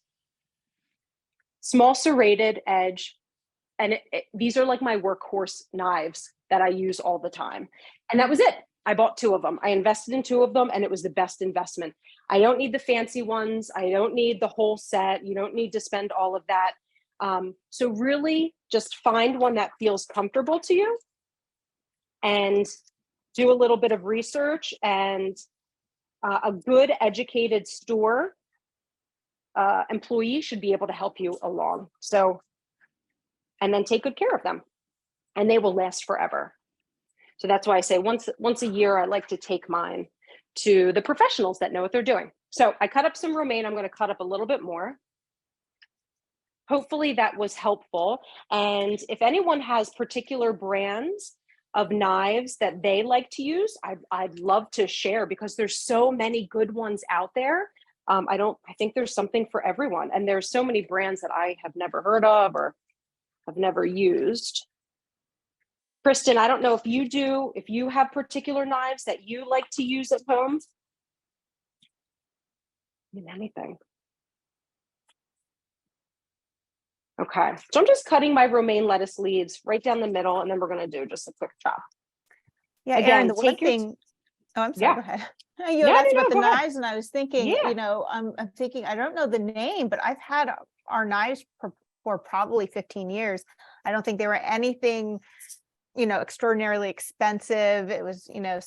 Small serrated edge. And these are like my workhorse knives that I use all the time. And that was it. I bought 2 of them. I invested in 2 of them and it was the best investment. I don't need the fancy ones. I don't need the whole set. You don't need to spend all of that. So really just find one that feels comfortable to you and do a little bit of research, and a good educated store employee should be able to help you along. So, and then take good care of them and they will last forever. So that's why I say once a year, I like to take mine to the professionals that know what they're doing. So I cut up some romaine. I'm going to cut up a little bit more. Hopefully that was helpful. And if anyone has particular brands of knives that they like to use, I'd love to share, because there's so many good ones out there. I think there's something for everyone. And there's so many brands that I have never heard of or have never used. Kristen, I don't know if you have particular knives that you like to use at home. I mean, anything. Okay, so I'm just cutting my romaine lettuce leaves right down the middle, and then we're gonna do just a quick chop. Yeah, Again, Erin, the one thing, oh, I'm sorry, Yeah. go ahead. You had asked about the Go ahead. knives, and I was thinking, Yeah. you know, I'm thinking, I don't know the name, but I've had our knives for probably 15 years. I don't think they were anything, you know, extraordinarily expensive. It was, you know,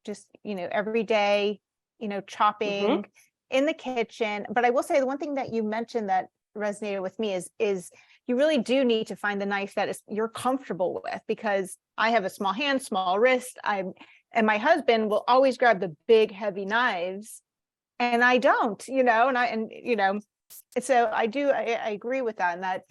just, you know, every day, you know, chopping in the kitchen. But I will say the one thing that you mentioned that resonated with me is you really do need to find the knife that is you're comfortable with, because I have a small hand, small wrist. And my husband will always grab the big heavy knives and I don't, you know, and you know, so I agree with that, and that,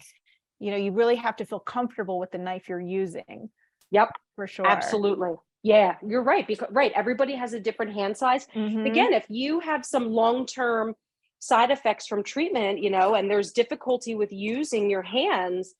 you know, you really have to feel comfortable with the knife you're using. Yep. For sure. Absolutely. Yeah, you're right. Because everybody has a different hand size. Again, if you have some long-term side effects from treatment, you know, and there's difficulty with using your hands,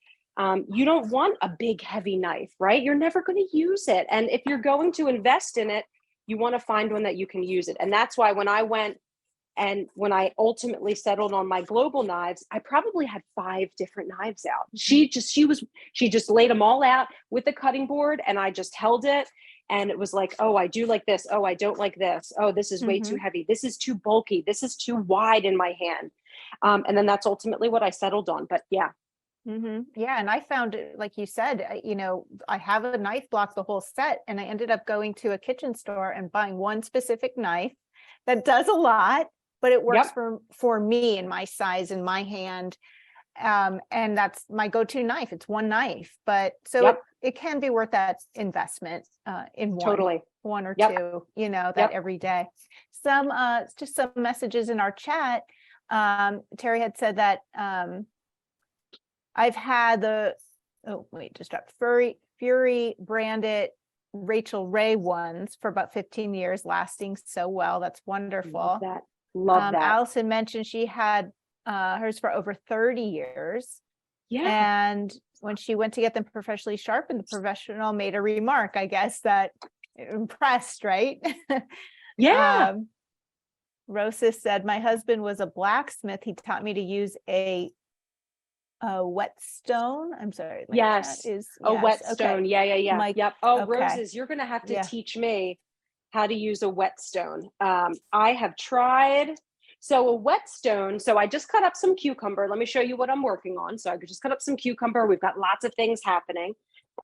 you don't want a big heavy knife, right? You're never going to use it. And if you're going to invest in it, you want to find one that you can use it. And that's why when I ultimately settled on my global knives, I probably had 5 different knives out. She just laid them all out with the cutting board, and I just held it. And it was like, oh, I do like this. Oh, I don't like this. Oh, this is way too heavy. This is too bulky. This is too wide in my hand. And then that's ultimately what I settled on. But yeah. Yeah. And I found, like you said, you know, I have a knife block, the whole set, and I ended up going to a kitchen store and buying one specific knife that does a lot, but it works for me and my size and my hand. And that's my go-to knife. It's one knife, but so it can be worth that investment in one or two, you know, that every day. Just some messages in our chat. Terry had said that I've had Fury branded Rachel Ray ones for about 15 years, lasting so well. That's wonderful. Love that. Allison mentioned she had hers for over 30 years. Yeah. And when she went to get them professionally sharpened, the professional made a remark, I guess, that impressed, right? Yeah. Rosa said, my husband was a blacksmith. He taught me to use a whetstone. I'm sorry. Yes. A whetstone. Okay. Yeah. Yep. Oh, okay. Roses, you're going to have to teach me how to use a whetstone. I have tried. So a whetstone, so I just cut up some cucumber. Let me show you what I'm working on. So I just cut up some cucumber. We've got lots of things happening.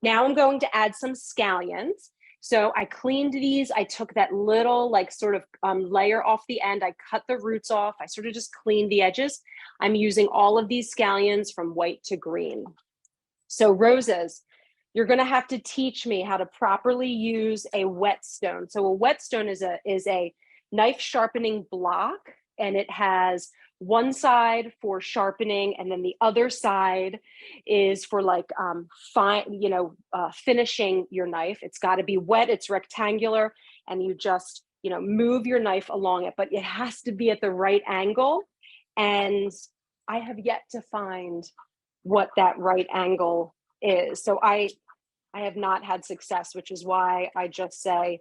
Now I'm going to add some scallions. So I cleaned these. I took that little like sort of layer off the end. I cut the roots off. I sort of just cleaned the edges. I'm using all of these scallions from white to green. So Roses, you're going to have to teach me how to properly use a whetstone. So a whetstone is a knife sharpening block, and it has one side for sharpening, and then the other side is for like finishing your knife. It's got to be wet. It's rectangular, and you just move your knife along it, but it has to be at the right angle. And I have yet to find what that right angle is. So I have not had success, which is why I just say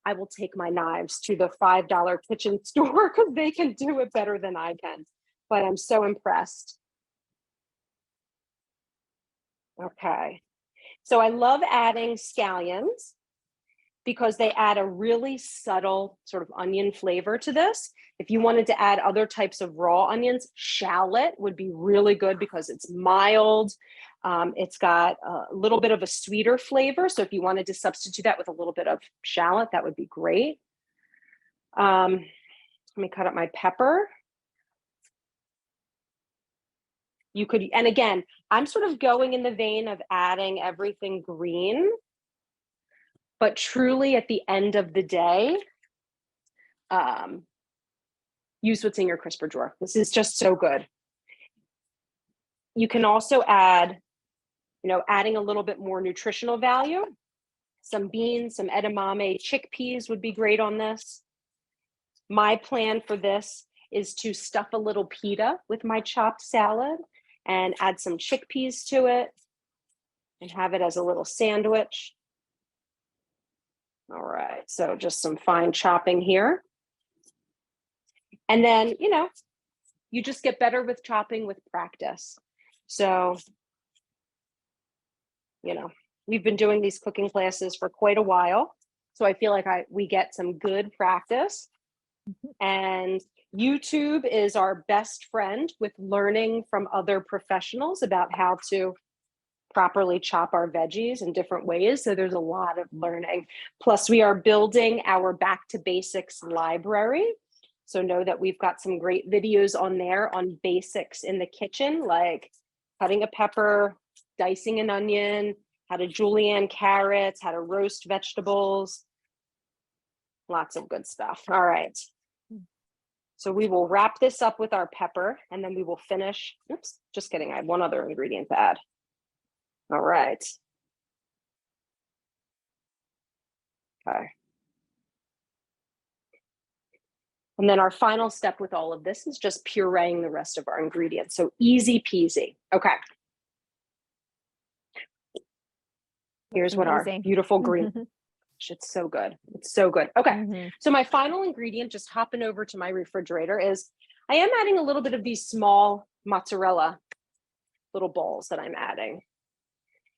I will take my knives to the $5 kitchen store because they can do it better than I can. But I'm so impressed. Okay. So I love adding scallions. because they add a really subtle sort of onion flavor to this. If you wanted to add other types of raw onions, shallot would be really good because it's mild. It's got a little bit of a sweeter flavor. So if you wanted to substitute that with a little bit of shallot, that would be great. Let me cut up my pepper. You could, and again, I'm sort of going in the vein of adding everything green, but truly at the end of the day, use what's in your crisper drawer. This is just so good. You can also add, adding a little bit more nutritional value. Some beans, some edamame, chickpeas would be great on this. My plan for this is to stuff a little pita with my chopped salad and add some chickpeas to it and have it as a little sandwich. All right, so just some fine chopping here. And then, you just get better with chopping with practice. So, we've been doing these cooking classes for quite a while. So I feel like we get some good practice. And YouTube is our best friend with learning from other professionals about how to properly chop our veggies in different ways. So there's a lot of learning. Plus, we are building our Back to Basics library. So know that we've got some great videos on there on basics in the kitchen, like cutting a pepper, dicing an onion, how to julienne carrots, how to roast vegetables. Lots of good stuff. All right. So we will wrap this up with our pepper and then we will finish. Oops, just kidding. I have one other ingredient to add. All right. Okay. And then our final step with all of this is just pureeing the rest of our ingredients. So easy peasy. Okay. Here's what our beautiful green. It's so good. It's so good. Okay. So my final ingredient, just hopping over to my refrigerator, is I am adding a little bit of these small mozzarella little balls that I'm adding.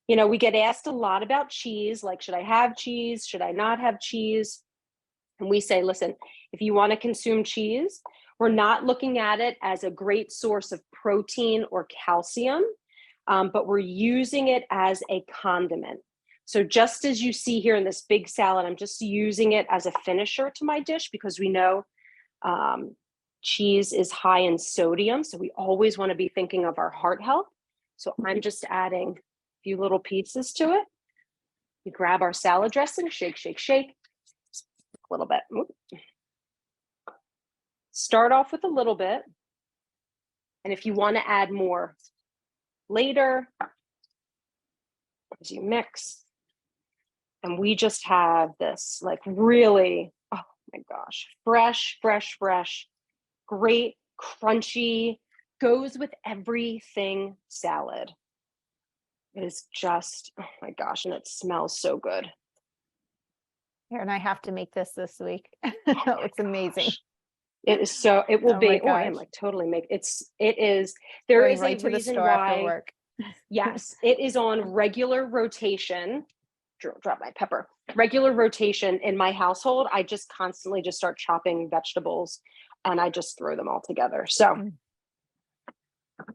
We get asked a lot about cheese, like, should I have cheese? Should I not have cheese? And we say, listen, if you want to consume cheese, we're not looking at it as a great source of protein or calcium, but we're using it as a condiment. So just as you see here in this big salad, I'm just using it as a finisher to my dish because we know cheese is high in sodium. So we always want to be thinking of our heart health. So I'm just adding a few little pieces to it. We grab our salad dressing, shake, shake, shake, a little bit. Start off with a little bit. And if you want to add more later, as you mix, and we just have this like really, oh my gosh, fresh, great, crunchy, goes with everything salad. It is just, oh my gosh, and it smells so good. Here, and I have to make this week. That looks amazing. It is so, it will be, I am like totally it is, there is a reason why. Yes, it is on regular rotation. Drop my pepper. Regular rotation in my household. I just constantly just start chopping vegetables and I just throw them all together. So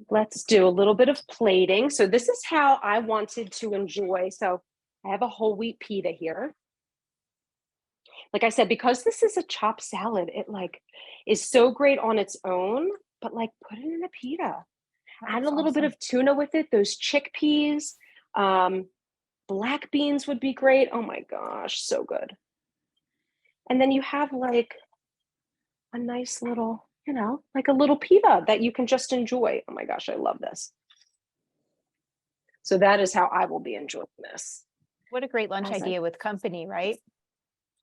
let's do a little bit of plating. So this is how I wanted to enjoy. So I have a whole wheat pita here. Like I said, because this is a chopped salad, it like is so great on its own, but like put it in a pita. Add a little bit of tuna with it, those chickpeas, black beans would be great. Oh my gosh, so good. And then you have like a nice little, like a little pita that you can just enjoy. Oh my gosh, I love this. So that is how I will be enjoying this. What a great lunch idea with company, right?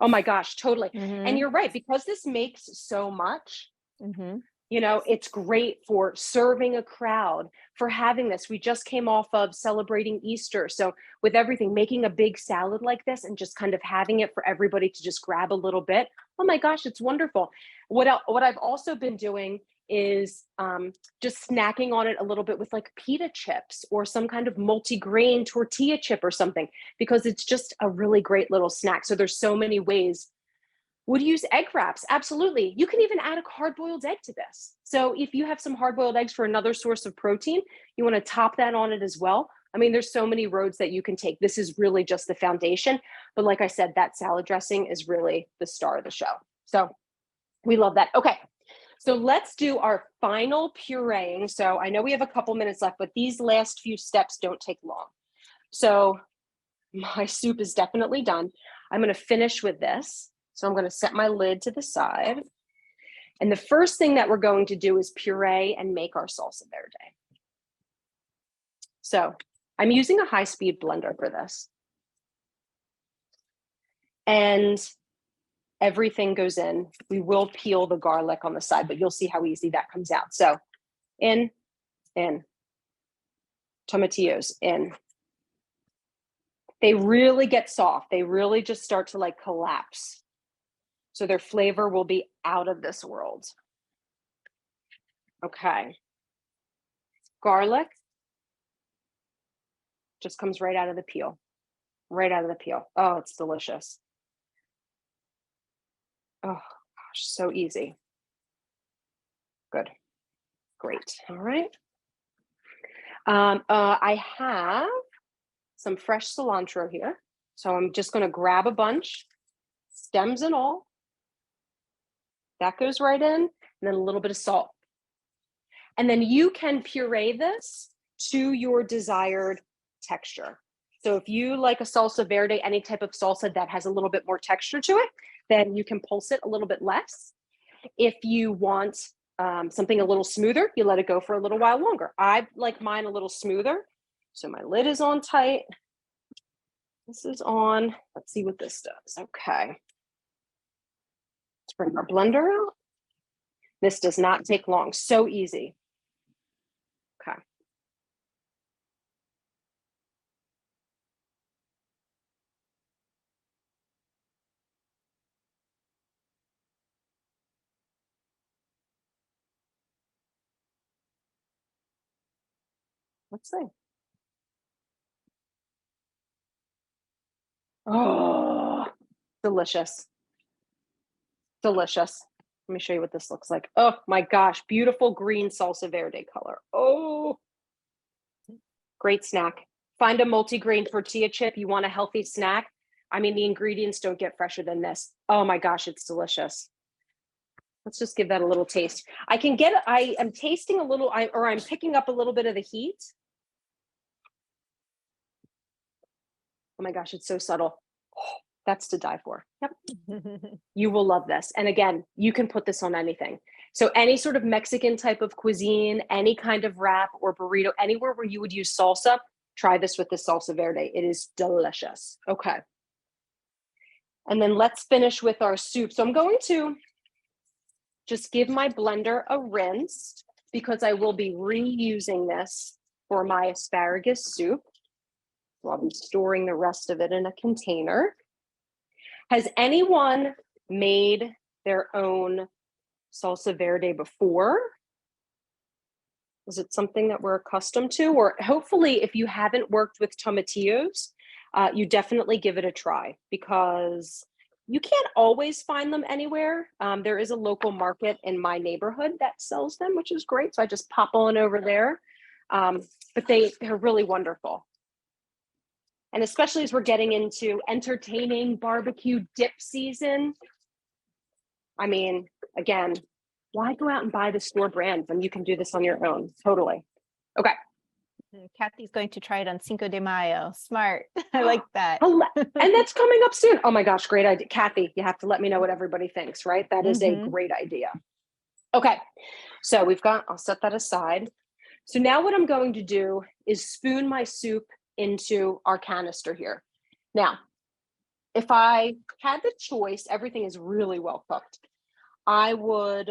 Oh my gosh, totally. And you're right, because this makes so much. You know, it's great for serving a crowd, for having this. We just came off of celebrating Easter. So with everything, making a big salad like this and just kind of having it for everybody to just grab a little bit. Oh my gosh, it's wonderful. What I've also been doing is just snacking on it a little bit with like pita chips or some kind of multi-grain tortilla chip or something, because it's just a really great little snack. So there's so many ways. Would use egg wraps. Absolutely. You can even add a hard boiled egg to this. So if you have some hard boiled eggs for another source of protein, you want to top that on it as well. I mean, there's so many roads that you can take. This is really just the foundation. But like I said, that salad dressing is really the star of the show. So we love that. Okay. So let's do our final pureeing. So I know we have a couple minutes left, but these last few steps don't take long. So my soup is definitely done. I'm going to finish with this. So I'm going to set my lid to the side. And the first thing that we're going to do is puree and make our salsa verde. So I'm using a high-speed blender for this. And everything goes in. We will peel the garlic on the side, but you'll see how easy that comes out. So in, tomatillos in. They really get soft. They really just start to like collapse. So their flavor will be out of this world. Okay. Garlic just comes right out of the peel. Right out of the peel. Oh, it's delicious. Oh, gosh, so easy. Good. Great. All right. I have some fresh cilantro here. So I'm just going to grab a bunch, stems and all. That goes right in, and then a little bit of salt. And then you can puree this to your desired texture. So if you like a salsa verde, any type of salsa that has a little bit more texture to it, then you can pulse it a little bit less. If you want something a little smoother, you let it go for a little while longer. I like mine a little smoother. So my lid is on tight. This is on. Let's see what this does. Okay. Let's bring our blender out. This does not take long. So easy. Okay. Let's see. Oh, delicious. Delicious. Let me show you what this looks like. Oh my gosh, beautiful green salsa verde color. Oh, great snack. Find a multi-grain tortilla chip. You want a healthy snack. I mean, the ingredients don't get fresher than this. Oh my gosh, it's delicious. Let's just give that a little taste. I am tasting a little, I'm picking up a little bit of the heat. Oh my gosh, it's so subtle. Oh, that's to die for. Yep. You will love this. And again, you can put this on anything. So any sort of Mexican type of cuisine, any kind of wrap or burrito, anywhere where you would use salsa, try this with the salsa verde. It is delicious. Okay. And then let's finish with our soup. So I'm going to just give my blender a rinse because I will be reusing this for my asparagus soup. So I'll be storing the rest of it in a container. Has anyone made their own salsa verde before? Is it something that we're accustomed to? Or hopefully, if you haven't worked with tomatillos, you definitely give it a try because you can't always find them anywhere. There is a local market in my neighborhood that sells them, which is great. So I just pop on over there. But they're really wonderful. And especially as we're getting into entertaining barbecue dip season. I mean, again, why go out and buy the store brand when you can do this on your own? Totally. Okay. Kathy's going to try it on Cinco de Mayo. Smart. I like that. And that's coming up soon. Oh my gosh, great idea. Kathy, you have to let me know what everybody thinks, right? That is a great idea. Okay. So I'll set that aside. So now what I'm going to do is spoon my soup into our canister here. Now, if I had the choice, everything is really well cooked. I would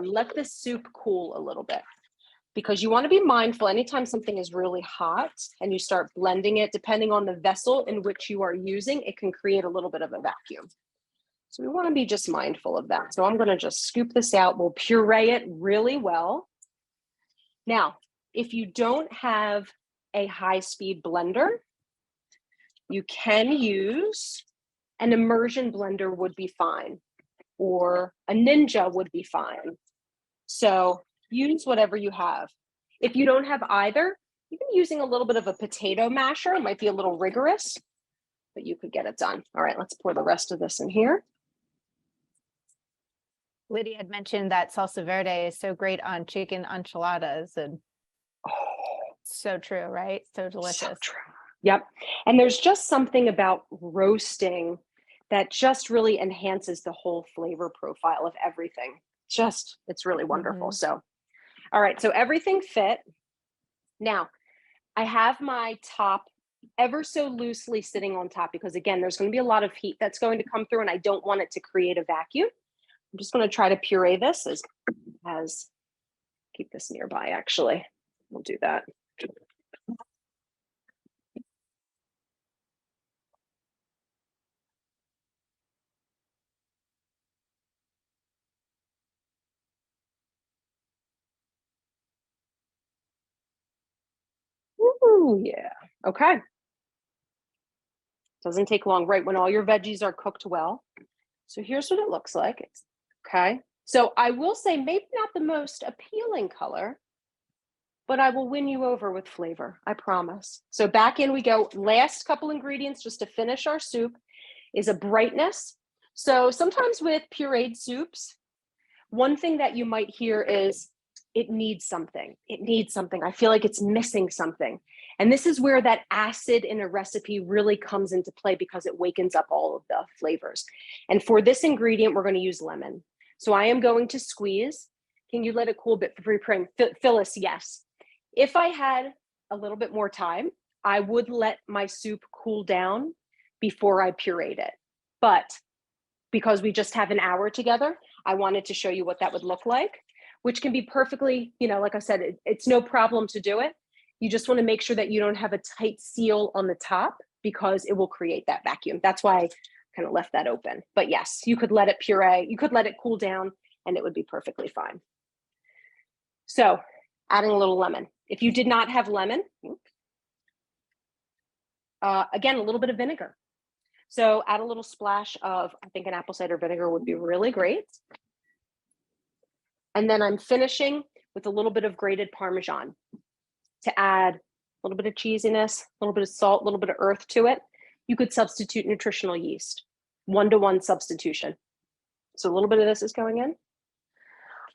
let the soup cool a little bit, because you want to be mindful anytime something is really hot and you start blending it, depending on the vessel in which you are using, it can create a little bit of a vacuum. So we want to be just mindful of that. So I'm going to just scoop this out. We'll puree it really well. Now, if you don't have a high-speed blender, you can use an immersion blender would be fine, or a Ninja would be fine. So use whatever you have. If you don't have either, even using a little bit of a potato masher, it might be a little rigorous, but you could get it done. All right, let's pour the rest of this in here. Lydia had mentioned that salsa verde is so great on chicken enchiladas, and so true, right? So delicious. So true. Yep. And there's just something about roasting that just really enhances the whole flavor profile of everything. It's really wonderful. So, all right. So everything fit. Now, I have my top ever so loosely sitting on top, because again, there's going to be a lot of heat that's going to come through and I don't want it to create a vacuum. I'm just going to try to puree this as keep this nearby, actually. We'll do that. Ooh, yeah. Okay. Doesn't take long, right? When all your veggies are cooked well. So here's what it looks like. Okay. So I will say maybe not the most appealing color, but I will win you over with flavor. I promise. So back in we go. Last couple ingredients just to finish our soup is a brightness. So sometimes with pureed soups, one thing that you might hear is it needs something. It needs something. I feel like it's missing something. And this is where that acid in a recipe really comes into play, because it wakens up all of the flavors. And for this ingredient, we're going to use lemon. So I am going to squeeze. Can you let it cool a bit before you praying? Phyllis, yes. If I had a little bit more time, I would let my soup cool down before I pureed it. But because we just have an hour together, I wanted to show you what that would look like, which can be perfectly, like I said, it's no problem to do it. You just want to make sure that you don't have a tight seal on the top, because it will create that vacuum. That's why I kind of left that open. But yes, you could let it puree, you could let it cool down, and it would be perfectly fine. So adding a little lemon. If you did not have lemon, again, a little bit of vinegar. So add a little splash of, I think an apple cider vinegar would be really great. And then I'm finishing with a little bit of grated Parmesan to add a little bit of cheesiness, a little bit of salt, a little bit of earth to it. You could substitute nutritional yeast, 1-to-1 substitution. So a little bit of this is going in.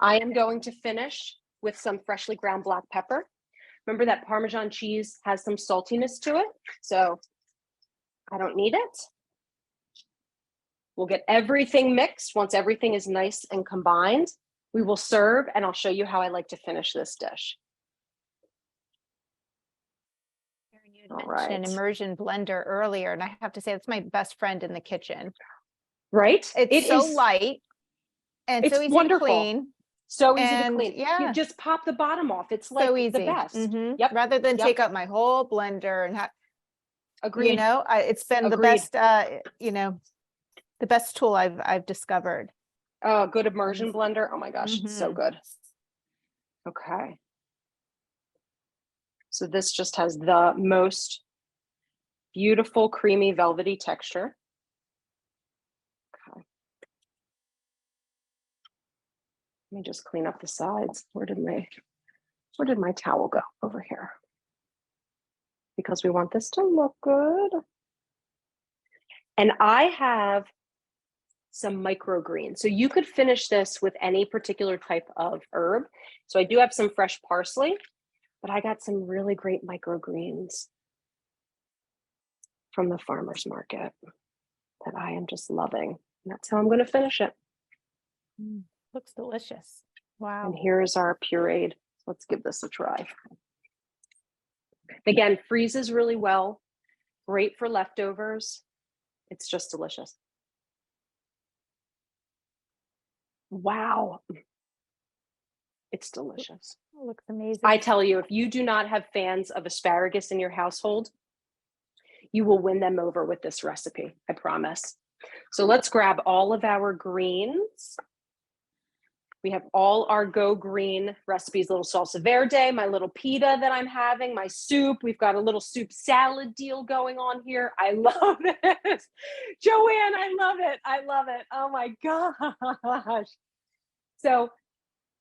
I am going to finish with some freshly ground black pepper. Remember that Parmesan cheese has some saltiness to it, so I don't need it. We'll get everything mixed. Once everything is nice and combined, we will serve, and I'll show you how I like to finish this dish. You mentioned an immersion blender earlier, and I have to say that's my best friend in the kitchen. Right? It's so light and it's so easy wonderful. To clean. So easy to clean. Yeah. You just pop the bottom off. It's like so easy. the best. Yep. Rather than take up my whole blender and have, agreed. It's been the best, the best tool I've discovered. Oh, good immersion blender. Oh my gosh, it's so good. Okay. So this just has the most beautiful, creamy, velvety texture. Okay. Let me just clean up the sides. Where did my towel go? Over here. Because we want this to look good. And I have some microgreens. So you could finish this with any particular type of herb. So I do have some fresh parsley, but I got some really great microgreens from the farmer's market that I am just loving. And that's how I'm going to finish it. Looks delicious. Wow. And here's our pureed. Let's give this a try. Again, freezes really well. Great for leftovers. It's just delicious. Wow. It's delicious. It looks amazing. I tell you, if you do not have fans of asparagus in your household, you will win them over with this recipe, I promise. So let's grab all of our greens. We have all our Go Green recipes, little salsa verde, my little pita that I'm having, my soup. We've got a little soup salad deal going on here. I love it. Joanne, I love it. I love it. Oh my gosh. So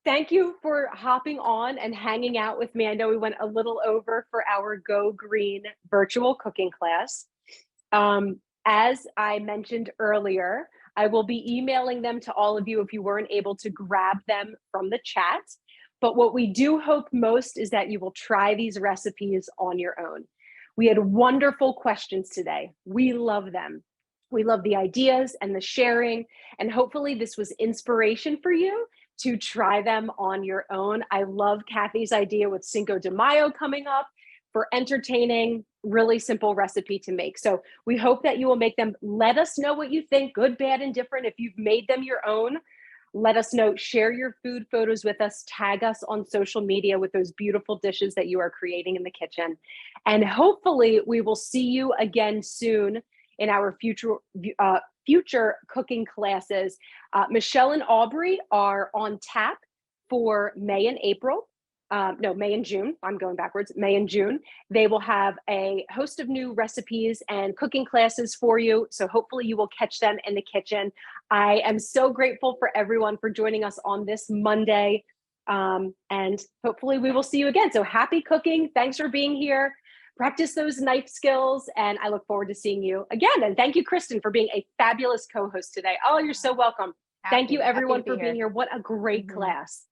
thank you for hopping on and hanging out with me. I know we went a little over for our Go Green virtual cooking class. As I mentioned earlier, I will be emailing them to all of you if you weren't able to grab them from the chat. But what we do hope most is that you will try these recipes on your own. We had wonderful questions today. We love them. We love the ideas and the sharing, and hopefully this was inspiration for you to try them on your own. I love Kathy's idea with Cinco de Mayo coming up for entertaining, really simple recipe to make. So we hope that you will make them. Let us know what you think, good, bad, and different. If you've made them your own, let us know. Share your food photos with us. Tag us on social media with those beautiful dishes that you are creating in the kitchen. And hopefully we will see you again soon in our future cooking classes. Michelle and Aubrey are on tap for May and April. No, May and June. I'm going backwards. May and June. They will have a host of new recipes and cooking classes for you. So hopefully you will catch them in the kitchen. I am so grateful for everyone for joining us on this Monday. And hopefully we will see you again. So happy cooking. Thanks for being here. Practice those knife skills. And I look forward to seeing you again. And thank you, Kristen, for being a fabulous co-host today. Oh, you're so welcome. Thank you everyone for being here. What a great class.